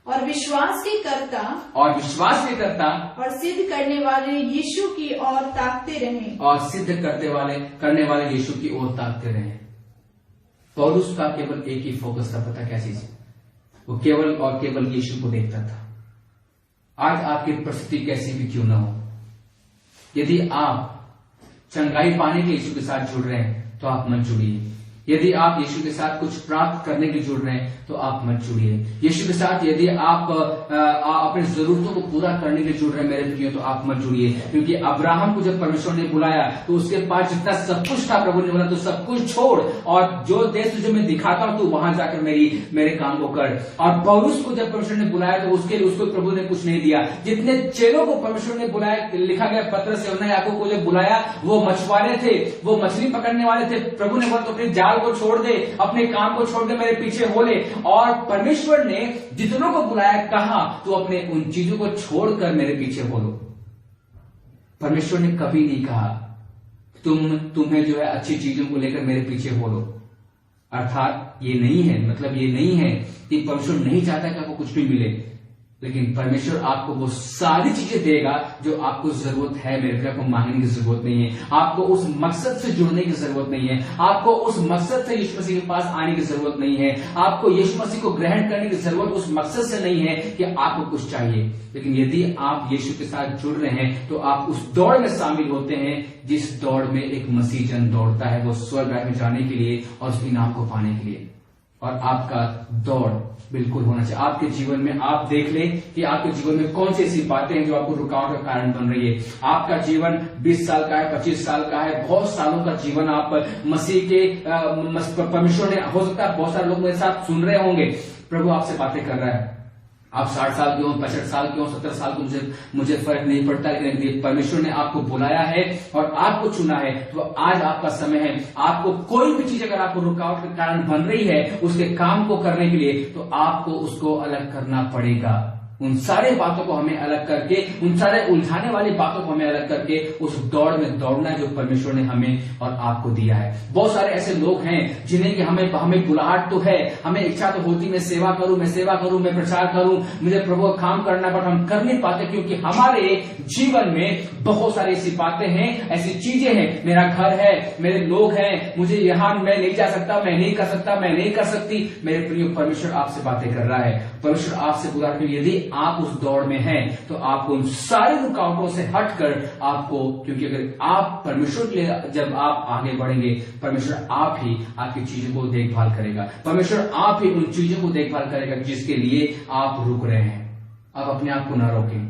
और विश्वास के करता, और सिद्ध करने वाले यीशु की ओर ताकते रहें, और सिद्ध करने वाले यीशु की ओर ताकते रहें। पौलुस का केवल एक ही फोकस था, पता क्या चीज? वो केवल और केवल यीशु को देखता था। आज आपकी परिस्थिति कैसी भी क्यों ना हो, यदि आप चंगाई पाने के यीशु के साथ जुड़ रहे हैं तो आप मत जुड़िए। यदि आप यीशु के साथ कुछ प्राप्त करने के लिए जुड़ रहे हैं तो आप मत जुड़िए। यीशु के साथ यदि आप अपनी जरूरतों को पूरा करने के लिए जुड़ रहे हैं मेरे प्रियो, तो आप मत जुड़िए, क्योंकि अब्राहम को जब परमेश्वर ने बुलाया तो उसके पास जितना सब कुछ था, प्रभु ने बोला तो सब कुछ छोड़ और जो देश तुझे मैं दिखाता हूं तू वहां जाकर मेरे काम को कर। और पौलुस को जब परमेश्वर ने बुलाया तो उसको प्रभु ने कुछ नहीं दिया। जितने चेलों को परमेश्वर ने बुलाया, लिखा गया पतरस यूहन्ना याकूब को जब बुलाया, वो मछुआरे थे, वो मछली पकड़ने वाले थे। प्रभु ने बोला तो अपने जाल को छोड़ दे, अपने काम को छोड़ दे, मेरे पीछे हो ले। और परमेश्वर ने जितनों को बुलाया कहा तो अपने उन चीजों को छोड़कर मेरे पीछे हो लो। परमेश्वर ने कभी नहीं कहा तुम्हें जो है अच्छी चीजों को लेकर मेरे पीछे हो लो। अर्थात ये नहीं है, मतलब ये नहीं है कि परमेश्वर नहीं चाहता कि आपको कुछ भी मिले, लेकिन परमेश्वर आपको वो सारी चीजें देगा जो आपको जरूरत है। मेरे को आपको मांगने की जरूरत नहीं है, आपको उस मकसद से जुड़ने की जरूरत नहीं है, आपको उस मकसद से यीशु मसीह के पास आने की जरूरत नहीं है, आपको यीशु मसीह को ग्रहण करने की जरूरत उस मकसद से नहीं है कि आपको कुछ चाहिए। लेकिन यदि आप यीशु के साथ जुड़ रहे हैं तो आप उस दौड़ में शामिल होते हैं जिस दौड़ में एक मसीह जन दौड़ता है, वो स्वर्ग में जाने के लिए और उस इनाम को पाने के लिए। और आपका दौड़ बिल्कुल होना चाहिए आपके जीवन में। आप देख लें कि आपके जीवन में कौन सी ऐसी बातें हैं जो आपको रुकावट का कारण बन रही है। आपका जीवन 20 साल का है, 25 साल का है, बहुत सालों का जीवन आप मसीह के परमेश्वर ने, हो सकता है बहुत सारे लोग मेरे साथ सुन रहे होंगे, प्रभु आपसे बातें कर रहा है, आप 60 साल के हो, 65 साल के हो, 70 साल के, मुझे फर्क नहीं पड़ता, लेकिन परमेश्वर ने आपको बुलाया है और आपको चुना है, तो आज आपका समय है। आपको कोई भी चीज अगर आपको रुकावट के कारण बन रही है उसके काम को करने के लिए, तो आपको उसको अलग करना पड़ेगा। उन सारे बातों को हमें अलग करके, उन सारे उलझाने वाली बातों को हमें अलग करके उस दौड़ में दौड़ना जो परमेश्वर ने हमें और आपको दिया है। बहुत सारे ऐसे लोग हैं जिन्हें कि हमें बुलाहट तो है, हमें इच्छा तो होती मैं सेवा करूं, मैं प्रचार करूं, मुझे प्रभु का काम करना, बट हम कर नहीं पाते क्योंकि हमारे जीवन में बहुत सारी ऐसी बातें हैं, ऐसी चीजें हैं। मेरा घर है, मेरे लोग हैं, मुझे यहाँ मैं नहीं जा सकता, मैं नहीं कर सकता, मैं नहीं कर सकती। मेरे प्रिय, परमेश्वर आपसे बातें कर रहा है, परमेश्वर आपसे बुला रहा है। यदि आप उस दौड़ में हैं तो आपको उन सारी रुकावटों से हटकर आपको, क्योंकि अगर आप परमेश्वर के लिए जब आप आगे बढ़ेंगे, परमेश्वर आप ही आपकी चीजों को देखभाल करेगा, परमेश्वर आप ही उन चीजों को देखभाल करेगा जिसके लिए आप रुक रहे हैं। आप अपने आप को ना रोकें,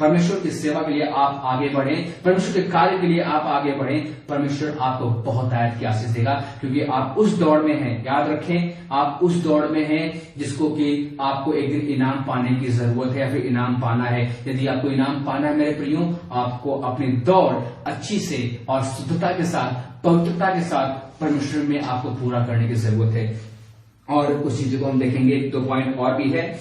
परमेश्वर की सेवा के लिए आप आगे बढ़े, परमेश्वर के कार्य के लिए आप आगे बढ़े, परमेश्वर आपको बहुत आयत की आशीष देगा, क्योंकि आप उस दौड़ में हैं। याद रखें, आप उस दौड़ में हैं जिसको कि आपको एक दिन इनाम पाने की जरूरत है या फिर इनाम पाना है। यदि आपको इनाम पाना है मेरे प्रियो, आपको अपनी दौड़ अच्छी से और शुद्धता के साथ, पवित्रता के साथ परमेश्वर में आपको पूरा करने की जरूरत है। और उस चीजों को हम देखेंगे, 2 पॉइंट और भी है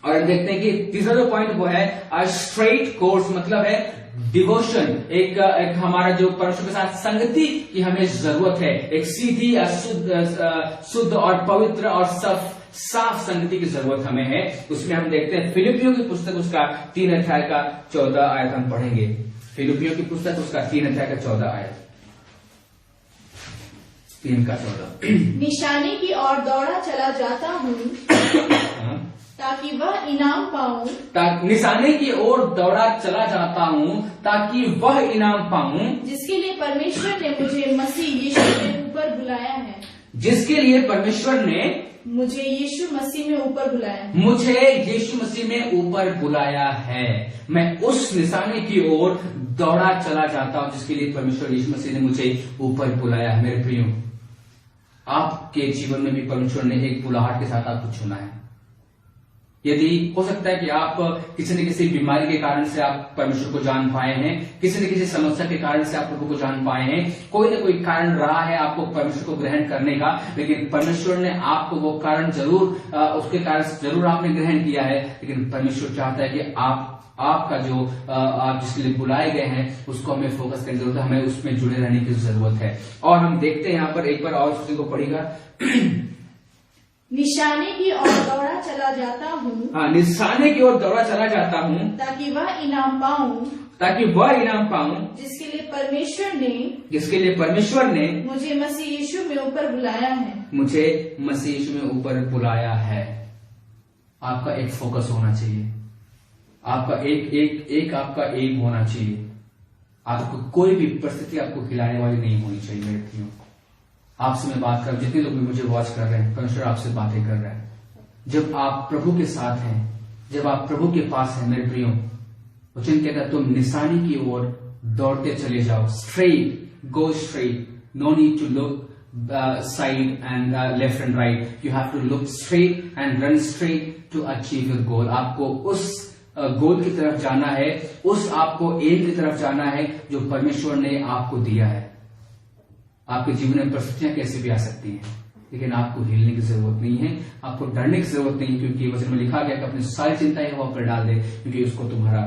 और हम देखते हैं कि तीसरा जो पॉइंट वो है स्ट्रेट कोर्स, मतलब है डिवोशन, एक हमारा जो परमेश्वर के साथ संगति की हमें जरूरत है, एक सीधी शुद्ध और पवित्र और साफ संगति की जरूरत हमें है। उसमें हम देखते हैं फिलिपियों की पुस्तक उसका 3 अध्याय का 14 आयत हम पढ़ेंगे। फिलिपियों की पुस्तक उसका 3 अध्याय का 14 आयत, 3 का 14। निशाने की ओर दौड़ा चला जाता हूँ ताकि वह इनाम पाऊं, निशाने की ओर दौड़ा चला जाता हूँ ताकि वह इनाम पाऊं जिसके लिए परमेश्वर ने मुझे मसीह यीशु में ऊपर बुलाया है। जिसके लिए परमेश्वर ने मुझे यीशु मसीह में ऊपर बुलाया है। मुझे यीशु मसीह में ऊपर बुलाया है। मैं उस निशाने की ओर दौड़ा चला जाता हूँ जिसके लिए परमेश्वर यीशु मसीह ने मुझे ऊपर बुलाया है। मेरे प्रियो, आपके जीवन में भी परमेश्वर ने एक बुलाहट के साथ आपको चुना है। यदि हो सकता है कि आप किसी न किसी बीमारी के कारण से आप परमेश्वर को जान पाए हैं, किसी न किसी समस्या के कारण से आप प्रभु को जान पाए हैं, कोई न कोई कारण रहा है आपको परमेश्वर को ग्रहण करने का, लेकिन परमेश्वर ने आपको वो कारण जरूर उसके कारण जरूर आपने ग्रहण किया है, लेकिन परमेश्वर चाहता है कि आपका जो आप जिसके लिए बुलाए गए हैं उसको हमें फोकस करने की जरूरत है, हमें उसमें जुड़े रहने की जरूरत है। और हम देखते हैं यहाँ पर एक बार और उसी को पढ़ेगा, निशाने की ओर दौड़ा चला जाता हूँ। हाँ, निशाने की ओर दौड़ा चला जाता हूँ ताकि वह इनाम पाऊं, जिसके लिए परमेश्वर ने मुझे मसीह यीशु में ऊपर बुलाया है। मुझे मसीह यीशु में ऊपर बुलाया है। आपका एक फोकस होना चाहिए, आपका एक आपका एम होना चाहिए। आपको कोई भी परिस्थिति आपको हिलाने वाली नहीं होनी चाहिए। मेरे प्रियो, आपसे मैं बात कर, जितने लोग भी मुझे वॉच कर रहे हैं, परमेश्वर आपसे बातें कर रहे हैं। जब आप प्रभु के साथ हैं, जब आप प्रभु के पास हैं मेरे प्रियो, वचन कहता है तुम निशानी की ओर दौड़ते चले जाओ। Straight, go straight, no need to look side and left and right, you have to look straight and run straight to achieve your goal. आपको उस गोल की तरफ जाना है, उस आपको एम की तरफ जाना है जो परमेश्वर ने आपको दिया है। आपके जीवन में परिस्थितियां कैसे भी आ सकती हैं, लेकिन आपको हिलने की जरूरत नहीं है, आपको डरने की जरूरत नहीं, क्योंकि वचन में लिखा गया कि अपनी सारी चिंताएं वहां पर डाल दे, क्योंकि उसको तुम्हारा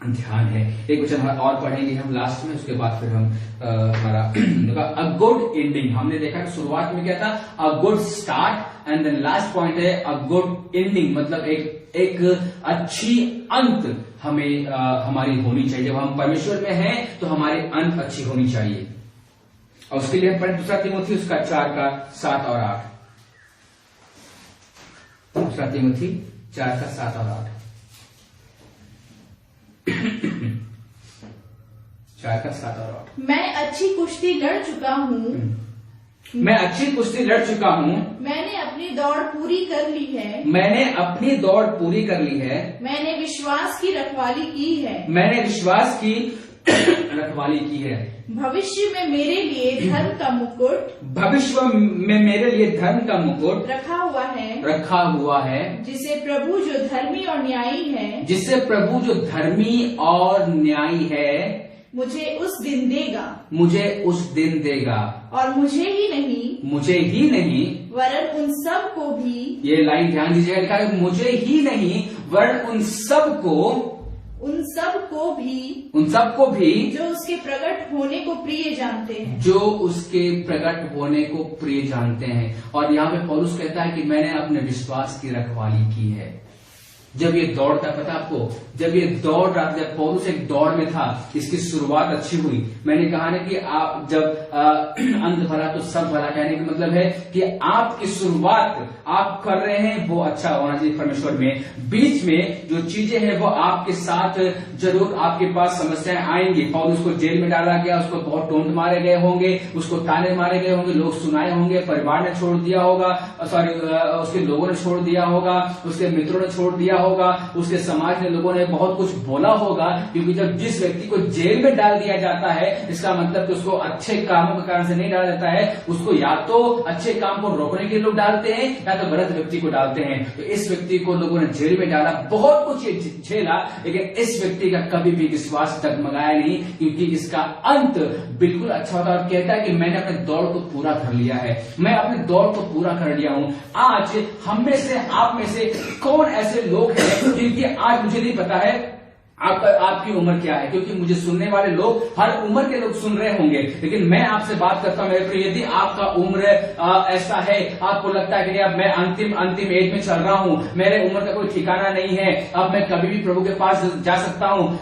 ध्यान है। एक वचन और पढ़ेंगे हम लास्ट में, उसके बाद फिर हम हमारा अ गुड एंडिंग। हमने देखा कि शुरुआत में क्या था, a good start, and then last point है अ गुड एंडिंग, मतलब एक अच्छी अंत हमें हमारी होनी चाहिए। जब हम परमेश्वर में हैं तो हमारी अंत अच्छी होनी चाहिए। और उसके लिए हम पढ़े 2 तीमुथी उसका 4 का 7 और 8। 2 तीमुथी 4 का 7 और 8। 4 का 7 और 8। मैं अच्छी कुश्ती लड़ चुका हूँ। मैं अच्छी कुश्ती लड़ चुका हूँ। मैंने अपनी दौड़ पूरी कर ली है। मैंने अपनी दौड़ पूरी कर ली है। मैंने विश्वास की रखवाली की है। मैंने विश्वास की रखवाली की है। भविष्य में मेरे लिए धर्म का मुकुट, भविष्य में मेरे लिए धर्म का मुकुट रखा हुआ है, जिसे प्रभु जो धर्मी और न्यायी है, मुझे उस दिन देगा। और मुझे ही नहीं वरन उन सब को भी, ये लाइन ध्यान दीजिएगा, लिखा है मुझे ही नहीं वरन उन सब को भी जो उसके प्रकट होने को प्रिय जानते हैं। और यहाँ पे पौलुस कहता है कि मैंने अपने विश्वास की रखवाली की है। जब ये दौड़ था, पता आपको, जब ये दौड़ रहा था, जब पौलुस एक दौड़ में था, इसकी शुरुआत अच्छी हुई। मैंने कहा ना कि आप जब अंत भला तो सब भला, कहने का मतलब है कि आपकी शुरुआत आप कर रहे हैं वो अच्छा होना चाहिए परमेश्वर में। बीच में जो चीजें हैं वो आपके साथ जरूर आपके पास समस्याएं आएंगी। पौलुस को जेल में डाला गया, उसको बहुत टोंट मारे गए होंगे, उसको ताने मारे गए होंगे, लोग सुनाए होंगे, परिवार ने छोड़ दिया होगा, उसके लोगों ने छोड़ दिया होगा, उसके मित्रों ने छोड़ दिया होगा, उसके समाज में लोगों ने बहुत कुछ बोला होगा, क्योंकि जब जिस व्यक्ति को जेल में डाल दिया जाता है इसका मतलब कि उसको अच्छे कामों के कारण से नहीं डाला जाता है, उसको या तो अच्छे काम को रोकने के लिए लोग डालते हैं या तो गलत व्यक्ति को डालते हैं। तो इस व्यक्ति को लोगों ने जेल में डाला, बहुत कुछ झेला, लेकिन इस व्यक्ति का कभी भी विश्वास डगमगाया नहीं, क्योंकि इसका अंत बिल्कुल अच्छा होता है और कहता है कि मैंने अपने दौड़ को पूरा कर लिया है, मैं अपने दौड़ को पूरा कर लिया हूं। आज हम में से, आप में से कौन ऐसे लोग हैं जिनकी आज मुझे नहीं पता है आपकी उम्र क्या है, क्योंकि मुझे सुनने वाले लोग हर उम्र के लोग सुन रहे होंगे, लेकिन मैं आपसे बात करता हूं मेरे प्रिय, यदि आपका उम्र ऐसा है, आपको लगता है कि अब मैं अंतिम एज में चल रहा हूं, मेरे उम्र का कोई ठिकाना नहीं है, अब मैं कभी भी प्रभु के पास जा सकता हूं,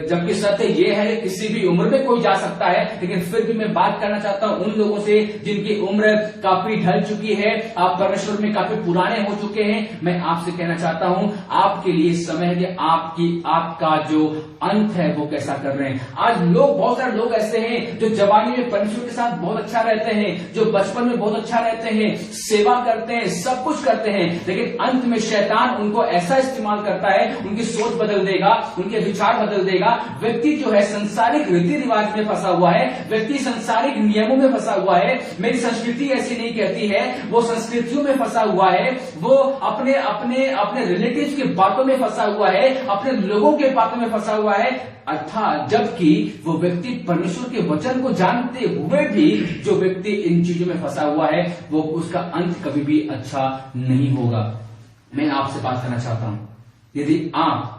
जबकि सत्य ये है कि किसी भी उम्र में कोई जा सकता है, लेकिन फिर भी मैं बात करना चाहता हूं उन लोगों से जिनकी उम्र काफी ढल चुकी है, आप परमेश्वर में काफी पुराने हो चुके हैं। मैं आपसे कहना चाहता हूं आपके लिए समय है कि आपका जो अंत है वो कैसा कर रहे हैं। आज लोग, बहुत सारे लोग ऐसे हैं जो जवानी में परमेश्वर के साथ बहुत अच्छा रहते हैं, जो बचपन में बहुत अच्छा रहते हैं, सेवा करते हैं, सब कुछ करते हैं, लेकिन अंत में शैतान उनको ऐसा इस्तेमाल करता है, उनकी सोच बदल देगा, उनके विचार बदल देगा। व्यक्ति जो है संसारिक रीति रिवाज में फंसा हुआ है, व्यक्ति संसारिक नियमों में फंसा हुआ है, मेरी संस्कृति ऐसी नहीं कहती है, वो संस्कृतियों में फंसा हुआ है, वो अपने अपने अपने रिलेटिव्स की बातों में फंसा हुआ है, अपने लोगों के बातों में फंसा हुआ है, अर्थात जबकि वो व्यक्ति परमेश्वर के वचन को जानते हुए भी जो व्यक्ति इन चीजों में फंसा हुआ है वो उसका अंत कभी भी अच्छा नहीं होगा। मैं आपसे बात करना चाहता हूं, यदि आप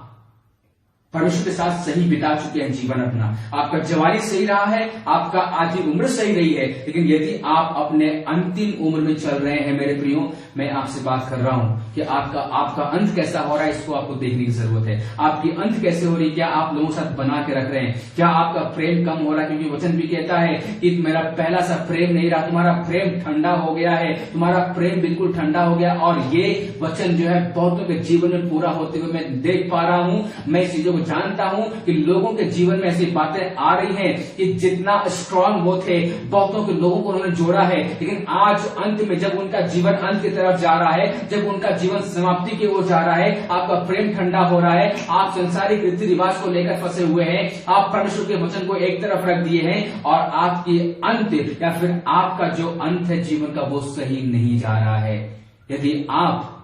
परमेश्वर के साथ सही बिता चुके हैं जीवन अपना, आपका जवानी सही रहा है, आपका आधी उम्र सही रही है, लेकिन यदि आप अपने अंतिम उम्र में चल रहे हैं मेरे प्रियो, मैं आपसे बात कर रहा हूं कि आपका अंत कैसा हो रहा है, इसको आपको देखने की जरूरत है। आपकी अंत कैसे हो रही है, क्या आप लोगों के साथ बना के रख रहे हैं, क्या आपका प्रेम कम हो रहा है, क्योंकि वचन भी कहता है कि मेरा पहला सा प्रेम नहीं रहा, तुम्हारा प्रेम ठंडा हो गया है, तुम्हारा प्रेम बिल्कुल ठंडा हो गया। और ये वचन जो है बहुतों के जीवन में पूरा होते हुए मैं देख पा रहा हूं, मैं इस चीजों जानता हूं कि लोगों के जीवन में ऐसी बातें आ रही हैं कि जितना स्ट्रांग वो थे, बहुतों के लोगों को उन्होंने जोड़ा है, लेकिन आज अंत में जब उनका जीवन अंत की तरफ जा रहा है, जब उनका जीवन समाप्ति की ओर जा रहा है, आपका प्रेम ठंडा हो रहा है, आप संसारिक रीति रिवाज को लेकर फंसे हुए हैं, आप परमेश्वर के वचन को एक तरफ रख दिए हैं और आपकी अंत या फिर आपका जो अंत है जीवन का वो सही नहीं जा रहा है। यदि आप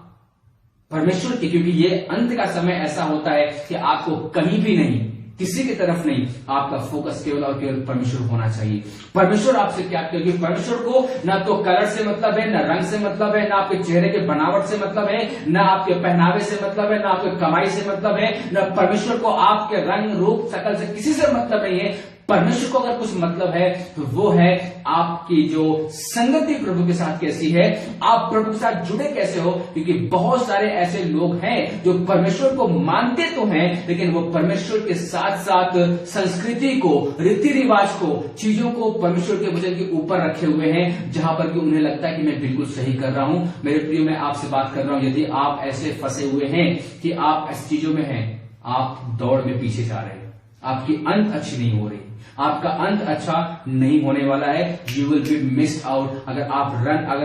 परमेश्वर की, क्योंकि ये अंत का समय ऐसा होता है कि आपको कहीं भी नहीं, किसी की तरफ नहीं, आपका फोकस केवल और केवल परमेश्वर होना चाहिए। परमेश्वर आपसे क्या, क्योंकि परमेश्वर को ना तो कलर से मतलब है, ना रंग से मतलब है, ना आपके चेहरे के बनावट से मतलब है, ना आपके पहनावे से मतलब है, ना आपके कमाई से मतलब है, ना परमेश्वर को आपके रंग रूप शकल से किसी से मतलब नहीं है। परमेश्वर को अगर कुछ मतलब है तो वो है आपकी जो संगति प्रभु के साथ कैसी है, आप प्रभु के साथ जुड़े कैसे हो। क्योंकि बहुत सारे ऐसे लोग हैं जो परमेश्वर को मानते तो हैं, लेकिन वो परमेश्वर के साथ साथ संस्कृति को, रीति रिवाज को, चीजों को परमेश्वर के वचन के ऊपर रखे हुए हैं, जहां पर कि उन्हें लगता है कि मैं बिल्कुल सही कर रहा हूं। मेरे प्रिय, मैं आपसे बात कर रहा हूं, यदि आप ऐसे फंसे हुए हैं कि आप ऐसी चीजों में हैं, आप दौड़ में पीछे जा रहे हैं, आपकी अंत अच्छी नहीं हो रही, आपका अंत अच्छा नहीं होने वाला है। You will be missed out. अगर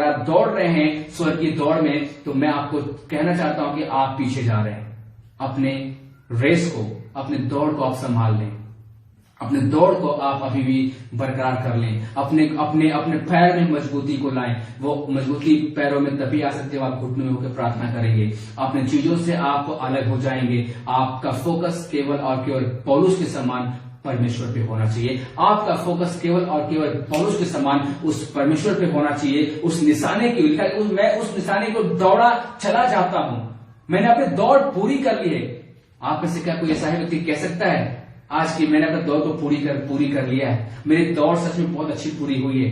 आप दौड़ रहे हैं स्वर्ग की दौड़ में, तो मैं आपको कहना चाहता हूं कि आप पीछे जा रहे हैं। अपने रेस को, अपने दौड़ को आप संभाल लें, अपने दौड़ को आप अभी भी बरकरार कर लें, अपने पैर में मजबूती को लाएं। वो मजबूती पैरों में तभी आ सकती है आप घुटनों में होकर प्रार्थना करेंगे, अपने चीजों से आप अलग हो जाएंगे। आपका फोकस केवल और केवल पौलुस के समान परमेश्वर पे होना चाहिए। आपका फोकस केवल और केवल पौलुस के समान उस परमेश्वर पे होना चाहिए, उस निशाने की। मैं उस निशाने को दौड़ा चला जाता हूं, मैंने अपनी दौड़ पूरी कर ली है। आप में से क्या कोई ऐसा है व्यक्ति कह सकता है आज की मैंने अपनी दौड़ को पूरी कर लिया है, मेरी दौड़ सच में बहुत अच्छी पूरी हुई है?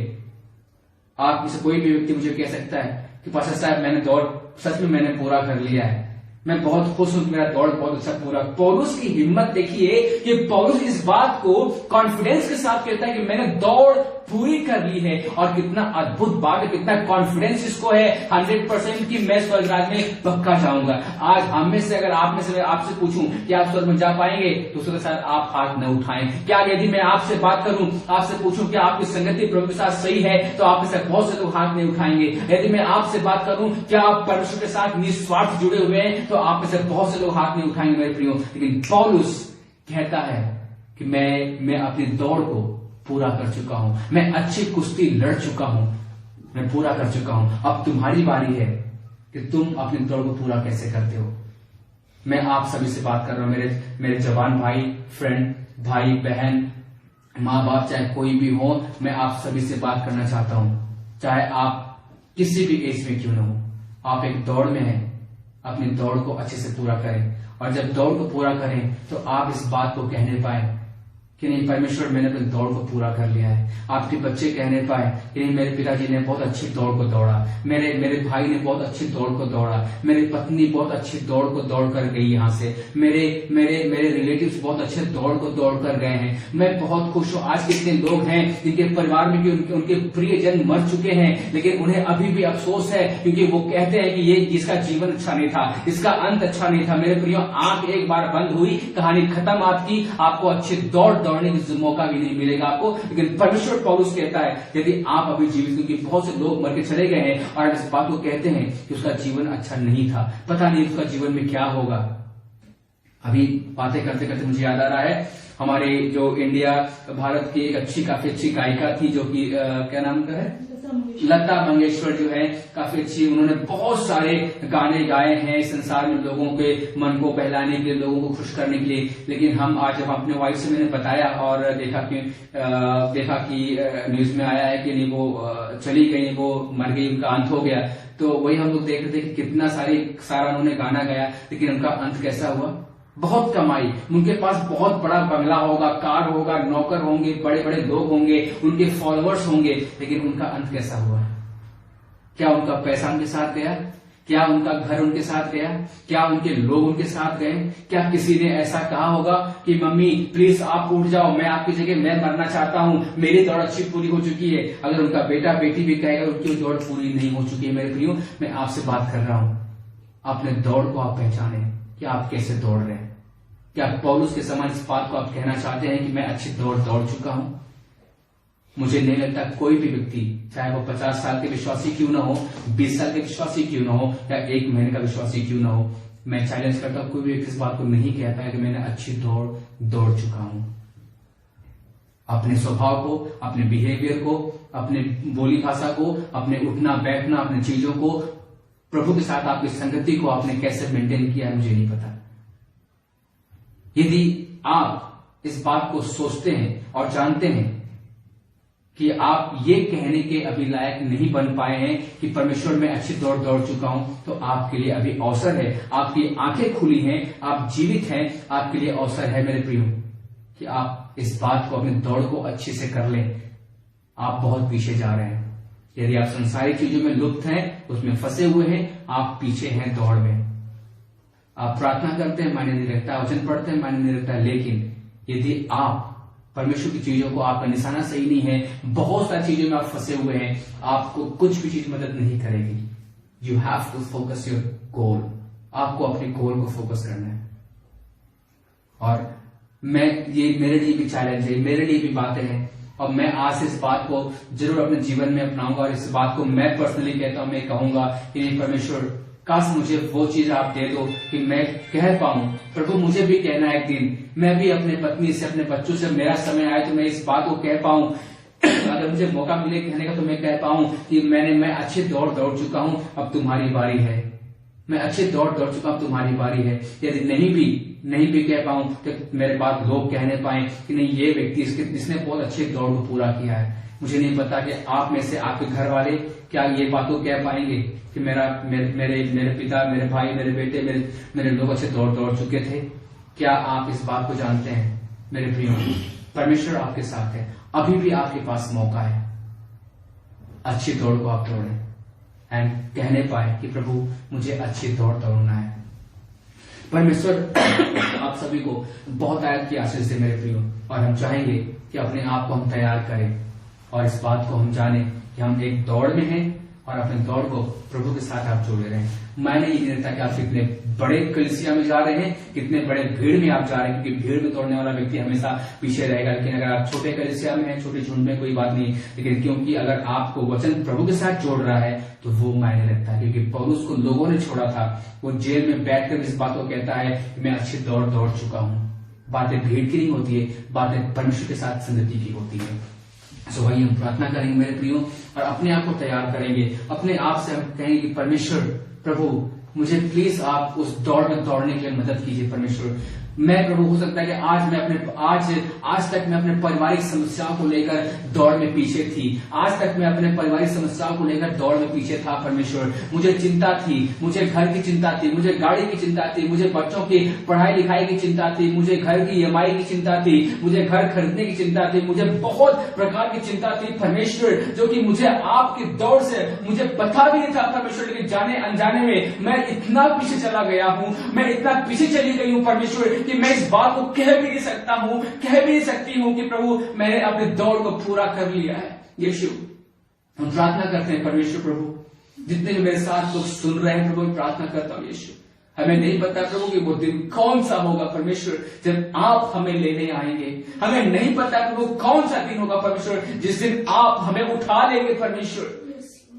आप में से कोई भी व्यक्ति मुझे कह सकता है कि पास्टर साहब मैंने दौड़ सच में मैंने पूरा कर लिया है, मैं बहुत खुश हूं, मेरा दौड़ बहुत अच्छा पूरा। पौलुस की हिम्मत देखिए कि पौलुस इस बात को कॉन्फिडेंस के साथ कहता है कि मैंने दौड़ पूरी कर ली है। और कितना अद्भुत बात है, कितना कॉन्फिडेंस इसको है 100% कि मैं स्वर्ग राज्य में पक्का जाऊंगा। आज हम में से, अगर आप में से आपसे पूछूं कि आप स्वर्ग में जा पाएंगे, तो उसके साथ आप हाथ न उठाएं। क्या यदि मैं आपसे बात करूं, आपसे पूछूं कि आपकी संगति प्रभु के साथ सही है, तो आप में से बहुत से लोग हाथ नहीं उठाएंगे। यदि मैं आपसे बात करूं क्या आप परमेश्वर के साथ निस्वार्थ जुड़े हुए हैं, तो आप में से बहुत से लोग हाथ नहीं उठाएंगे मेरे प्रियो, लेकिन पौलुस कहता है कि मैं अपनी दौड़ को पूरा कर चुका हूं, मैं अच्छी कुश्ती लड़ चुका हूं, मैं पूरा कर चुका हूं। अब तुम्हारी बारी है कि तुम अपनी दौड़ को पूरा कैसे करते हो। मैं आप सभी से बात कर रहा हूं, मेरे जवान भाई, फ्रेंड, भाई बहन, माँ बाप, चाहे कोई भी हो, मैं आप सभी से बात करना चाहता हूं। चाहे आप किसी भी एज में क्यों ना हो, आप एक दौड़ में हैं, अपनी दौड़ को अच्छे से पूरा करें। और जब दौड़ को पूरा करें तो आप इस बात को कहने पाए कि नहीं परमेश्वर मैंने अपनी दौड़ को पूरा कर लिया है। आपके बच्चे कहने पाए कि नहीं मेरे पिताजी ने बहुत अच्छी दौड़ को दौड़ा, मेरे भाई ने बहुत अच्छी दौड़ को दौड़ा, मेरी पत्नी बहुत अच्छी दौड़ को दौड़ कर गई यहाँ से, मेरे रिलेटिव्स बहुत अच्छे दौड़ को दौड़ कर गए हैं। मैं बहुत खुश हूँ। आज कितने लोग हैं जिनके परिवार में भी उनके प्रियजन मर चुके हैं, लेकिन उन्हें अभी भी अफसोस है क्योंकि वो कहते हैं कि ये इसका जीवन अच्छा नहीं था, इसका अंत अच्छा नहीं था। मेरे प्रियो, आंख एक बार बंद हुई, कहानी खत्म आपकी, आपको अच्छी दौड़ने की मौका भी नहीं मिलेगा आपको। लेकिन परमेश्वर पौलुस कहता है यदि आप अभी जीवित, क्योंकि बहुत से लोग मर के चले गए हैं और इस बात को कहते हैं कि उसका जीवन अच्छा नहीं था, पता नहीं उसका जीवन में क्या होगा। अभी बातें करते करते मुझे याद आ रहा है, हमारे जो इंडिया भारत की एक काफी अच्छी गायिका थी, जो कि क्या नाम का है, लता मंगेशकर जो है, काफी अच्छी, उन्होंने बहुत सारे गाने गाए हैं संसार में लोगों के मन को बहलाने के लिए, लोगों को खुश करने के लिए। लेकिन हम आज जब अपने वाइफ से मैंने बताया और देखा कि न्यूज में आया है कि नहीं वो चली गई, वो मर गई, उनका अंत हो गया, तो वही हम लोग देख रहे थे कि कितना सारा उन्होंने गाना गाया, लेकिन उनका अंत कैसा हुआ। बहुत कमाई, उनके पास बहुत बड़ा बंगला होगा, कार होगा, नौकर होंगे, बड़े बड़े लोग होंगे, उनके फॉलोअर्स होंगे, लेकिन उनका अंत कैसा हुआ। क्या उनका पैसा उनके साथ गया? क्या उनका घर उनके साथ गया? क्या उनके लोग उनके साथ गए? क्या किसी ने ऐसा कहा होगा कि मम्मी प्लीज आप उठ जाओ, मैं आपकी जगह मैं मरना चाहता हूं, मेरी दौड़ अच्छी पूरी हो चुकी है। अगर उनका बेटा बेटी भी कहेगा उनकी दौड़ पूरी नहीं हो चुकी है, मेरे प्रियो मैं आपसे बात कर रहा हूं, अपने दौड़ को आप पहचाने कि आप कैसे दौड़ रहे हैं। क्या पौलुस के समान इस बात को आप कहना चाहते हैं कि मैं अच्छी दौड़ चुका हूं? मुझे नहीं लगता कोई भी व्यक्ति, चाहे वो 50 साल के विश्वासी क्यों ना हो, 20 साल के विश्वासी क्यों ना हो, या 1 महीने का विश्वासी क्यों ना हो, मैं चैलेंज करता हूं कोई भी व्यक्ति इस बात को नहीं कहता है कि मैंने अच्छी दौड़ चुका हूं। अपने स्वभाव को, अपने बिहेवियर को, अपने बोली भाषा को, अपने उठना बैठना, अपने चीजों को, प्रभु के साथ आपकी संगति को आपने कैसे मेंटेन किया है मुझे नहीं पता। यदि आप इस बात को सोचते हैं और जानते हैं कि आप ये कहने के अभी लायक नहीं बन पाए हैं कि परमेश्वर में अच्छी दौड़ चुका हूं, तो आपके लिए अभी अवसर है, आपकी आंखें खुली हैं, आप जीवित हैं, आपके लिए अवसर है मेरे प्रियो कि आप इस बात को, अपनी दौड़ को अच्छे से कर लें। आप बहुत पीछे जा रहे हैं। यदि आप संसारिक चीजों में लुप्त हैं, उसमें फंसे हुए हैं, आप पीछे हैं दौड़ में। आप प्रार्थना करते हैं, मायने नहीं रखता, वचन पढ़ते हैं, मायने नहीं रखता, लेकिन यदि आप परमेश्वर की चीजों को, आपका निशाना सही नहीं है, बहुत सारी चीजों में आप फंसे हुए हैं, आपको कुछ भी चीज मदद नहीं करेगी। You have to focus your goal. आपको अपने गोल को फोकस करना है। और ये मेरे लिए भी चैलेंज है, मेरे लिए भी बातें हैं, और मैं आज से इस बात को जरूर अपने जीवन में अपनाऊंगा। और इस बात को मैं पर्सनली कहता हूं, मैं कहूंगा कि नहीं परमेश्वर, काश मुझे वो चीज आप दे दो कि मैं कह पाऊं, प्रभु मुझे भी कहना है एक दिन, मैं भी अपने पत्नी से, अपने बच्चों से, मेरा समय आए तो मैं इस बात को कह पाऊं। अगर मुझे मौका मिले कहने का तो मैं कह पाऊं कि मैं अच्छी दौड़ चुका हूं, अब तुम्हारी बारी है। मैं अच्छी दौड़ चुका, अब तुम्हारी बारी है। यदि नहीं भी कह पाऊं तो मेरे बाद लोग कहने पाए कि नहीं ये व्यक्ति इसने बहुत अच्छी दौड़ को पूरा किया है। मुझे नहीं पता कि आप में से आपके घर वाले क्या ये बात को कह पाएंगे कि मेरे पिता, मेरे भाई, मेरे बेटे, मेरे लोग अच्छे दौड़ चुके थे। क्या आप इस बात को जानते हैं मेरे प्रियो? परमेश्वर आपके साथ है, अभी भी आपके पास मौका है, अच्छी दौड़ को आप दौड़ें एंड कहने पाए कि प्रभु मुझे अच्छी दौड़ना है। परमेश्वर आप सभी को बहुत आयत की आशीष दे मेरे प्रियो, और हम चाहेंगे कि अपने आप को हम तैयार करें और इस बात को हम जाने कि हम एक दौड़ में हैं और अपने दौड़ को प्रभु के साथ आप जोड़े रहें। मैंने ये नहीं रहता कि आप कितने बड़े कलीसिया में जा रहे हैं, कितने बड़े भीड़ में आप जा रहे हैं, क्योंकि भीड़ में दौड़ने वाला व्यक्ति हमेशा पीछे रहेगा। लेकिन अगर आप छोटे कलीसिया में हैं, छोटे झुंड में, कोई बात नहीं, लेकिन क्योंकि अगर आपको वचन प्रभु के साथ जोड़ रहा है तो वो मायने रखता है, क्योंकि पौलुस को लोगों ने छोड़ा था। वो जेल में बैठकर इस बात को कहता है कि मैं अच्छी दौड़ दौड़ चुका हूं। बातें भीड़ की नहीं होती है, बातें परमेश्वर के साथ संगति की होती है। सो वही हम प्रार्थना करेंगे मेरे प्रियो, और अपने आप को तैयार करेंगे। अपने आप से हम कहेंगे कि परमेश्वर प्रभु मुझे प्लीज आप उस दौड़ में दौड़ने के लिए मदद कीजिए। परमेश्वर मैं प्रभु हो सकता है कि आज तक मैं अपने पारिवारिक समस्याओं को लेकर दौड़ में पीछे थी। आज तक मैं अपने पारिवारिक समस्याओं को लेकर दौड़ में पीछे था। परमेश्वर मुझे चिंता थी, मुझे घर की चिंता थी, मुझे गाड़ी की चिंता थी, मुझे बच्चों की पढ़ाई लिखाई की चिंता थी, मुझे घर की EMI की चिंता थी, मुझे घर खरीदने की चिंता थी, मुझे बहुत प्रकार की चिंता थी परमेश्वर, जो कि मुझे आपकी दौड़ से मुझे पता भी नहीं था परमेश्वर, लेकिन जाने अनजाने में मैं इतना पीछे चला गया हूं, मैं इतना पीछे चली गई हूं परमेश्वर कि मैं इस बात को कह भी नहीं सकता हूं, कह भी नहीं सकती हूं कि प्रभु मैंने अपनी दौड़ को पूरा कर लिया है। यीशु हम प्रार्थना करते हैं परमेश्वर प्रभु, जितने भी मेरे साथ लोग सुन रहे हैं प्रभु, प्रार्थना करता हूं यीशु, हमें नहीं पता प्रभु कि वो दिन कौन सा होगा परमेश्वर जब आप हमें लेने आएंगे। हमें नहीं पता प्रभु कौन सा दिन होगा परमेश्वर जिस दिन आप हमें उठा लेंगे परमेश्वर,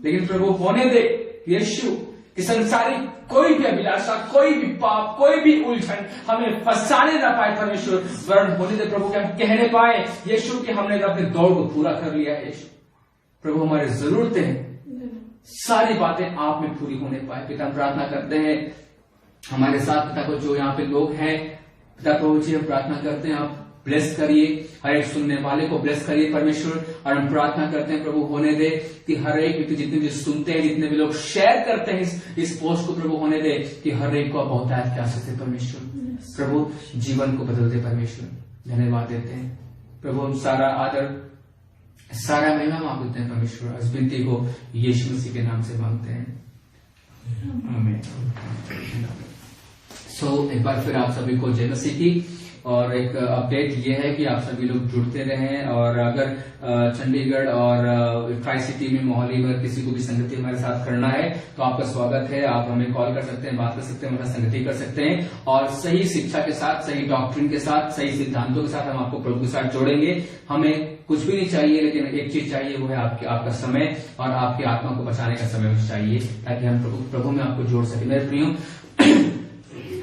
लेकिन प्रभु होने दे यीशु कि संसारिक कोई भी अभिलाषा, कोई भी पाप, कोई भी उलझन हमें फंसाने ना पाए परमेश्वर, वर्ण होने दे प्रभु कि हम कहने पाए यीशु कि हमने अपने दौड़ को पूरा कर लिया है। यीशु प्रभु हमारी जरूरतें सारी बातें आप में पूरी होने पाए। पिता हम प्रार्थना करते हैं हमारे साथ पिता को जो यहाँ पे लोग हैं, पिता प्रभु जी हम प्रार्थना करते हैं आप ब्लेस करिए, हर एक सुनने वाले को ब्लेस करिए परमेश्वर, और हम प्रार्थना करते हैं प्रभु होने दे कि हर एक व्यक्ति जितने भी सुनते हैं, जितने भी लोग शेयर करते हैं इस पोस्ट को प्रभु होने दे कि हर एक को बहुतायत के आशीष दे परमेश्वर, प्रभु जीवन को बदल दे परमेश्वर। धन्यवाद देते हैं प्रभु, हम सारा आदर सारा महिमा मांग देते हैं परमेश्वर, इस विनती को यीशु मसीह के नाम से मांगते हैं, आमीन। एक बार फिर आप सभी को जय मसीह की, और एक अपडेट ये है कि आप सभी लोग जुड़ते रहें, और अगर चंडीगढ़ और ट्राई सिटी में मोहाली में किसी को भी संगति हमारे साथ करना है तो आपका स्वागत है। आप हमें कॉल कर सकते हैं, बात कर सकते हैं, हमारे संगति कर सकते हैं, और सही शिक्षा के साथ, सही डॉक्ट्रिन के साथ, सही सिद्धांतों के साथ हम आपको प्रभु के साथ जोड़ेंगे। हमें कुछ भी नहीं चाहिए, लेकिन एक चीज चाहिए, वो है आपका समय और आपकी आत्मा को बचाने का समय चाहिए, ताकि हम प्रभु में आपको जोड़ सके। मेरे प्रियो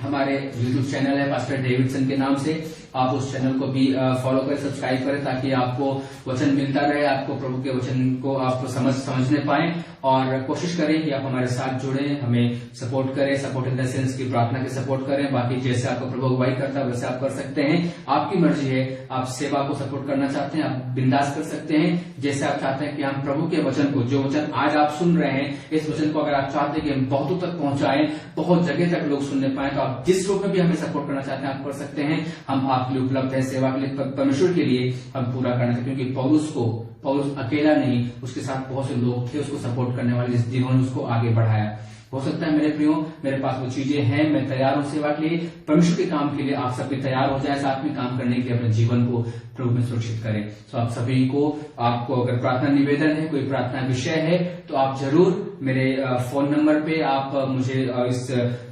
हमारे YouTube चैनल है पास्टर डेविडसन के नाम से, आप उस चैनल को भी फॉलो करें, सब्सक्राइब करें, ताकि आपको वचन मिलता रहे, आपको प्रभु के वचन को आप समझने पाएं, और कोशिश करें कि आप हमारे साथ जुड़ें, हमें सपोर्ट करें, सपोर्ट इन द सेंस की प्रार्थना के सपोर्ट करें। बाकी जैसे आपको प्रभु अगुवाई करता है वैसे आप कर सकते हैं, आपकी मर्जी है। आप सेवा को सपोर्ट करना चाहते हैं, आप बिंदास कर सकते हैं, जैसे आप चाहते हैं कि हम प्रभु के वचन को, जो वचन आज आप सुन रहे हैं, इस वचन को अगर आप चाहते हैं कि हम बहुतों तक पहुंचाएं, बहुत जगह तक लोग सुनने पाए, तो आप जिस रूप में भी हमें सपोर्ट करना चाहते हैं आप कर सकते हैं। हम आपके लिए उपलब्ध है, सेवा के लिए, परमेश्वर के लिए हम पूरा करना चाहते हैं, क्योंकि पौलुस अकेला नहीं, उसके साथ बहुत से लोग थे उसको सपोर्ट करने वाले, जिन्होंने उसको आगे बढ़ाया। हो सकता है मेरे प्रियो मेरे पास वो चीजें हैं, मैं तैयार हूं सेवा के लिए, परमेश्वर के काम के लिए। आप सब भी तैयार हो जाए साथ में काम करने के लिए, अपने जीवन को प्रभु में सुरक्षित करें। तो आप सभी को, आपको अगर प्रार्थना निवेदन है, कोई प्रार्थना विषय है, तो आप जरूर मेरे फोन नंबर पे आप मुझे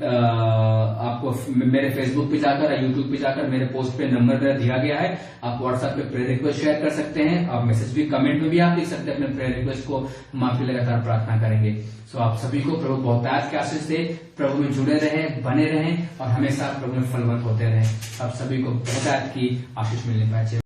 आपको मेरे फेसबुक पे जाकर, यूट्यूब पे जाकर मेरे पोस्ट पे नंबर मेरा दिया गया है, आप व्हाट्सएप पे प्रेयर रिक्वेस्ट शेयर कर सकते हैं। आप मैसेज भी, कमेंट में भी आप लिख सकते हैं अपने प्रेयर रिक्वेस्ट को, हम आपके लगातार प्रार्थना करेंगे। सो आप सभी को प्रभु बहुतायत के आशीष दे, प्रभु में जुड़े रहें, बने रहें, और हमेशा प्रभु में फलवंत होते रहें। आप सभी को बहुतायत की आशीष मिलने पाए।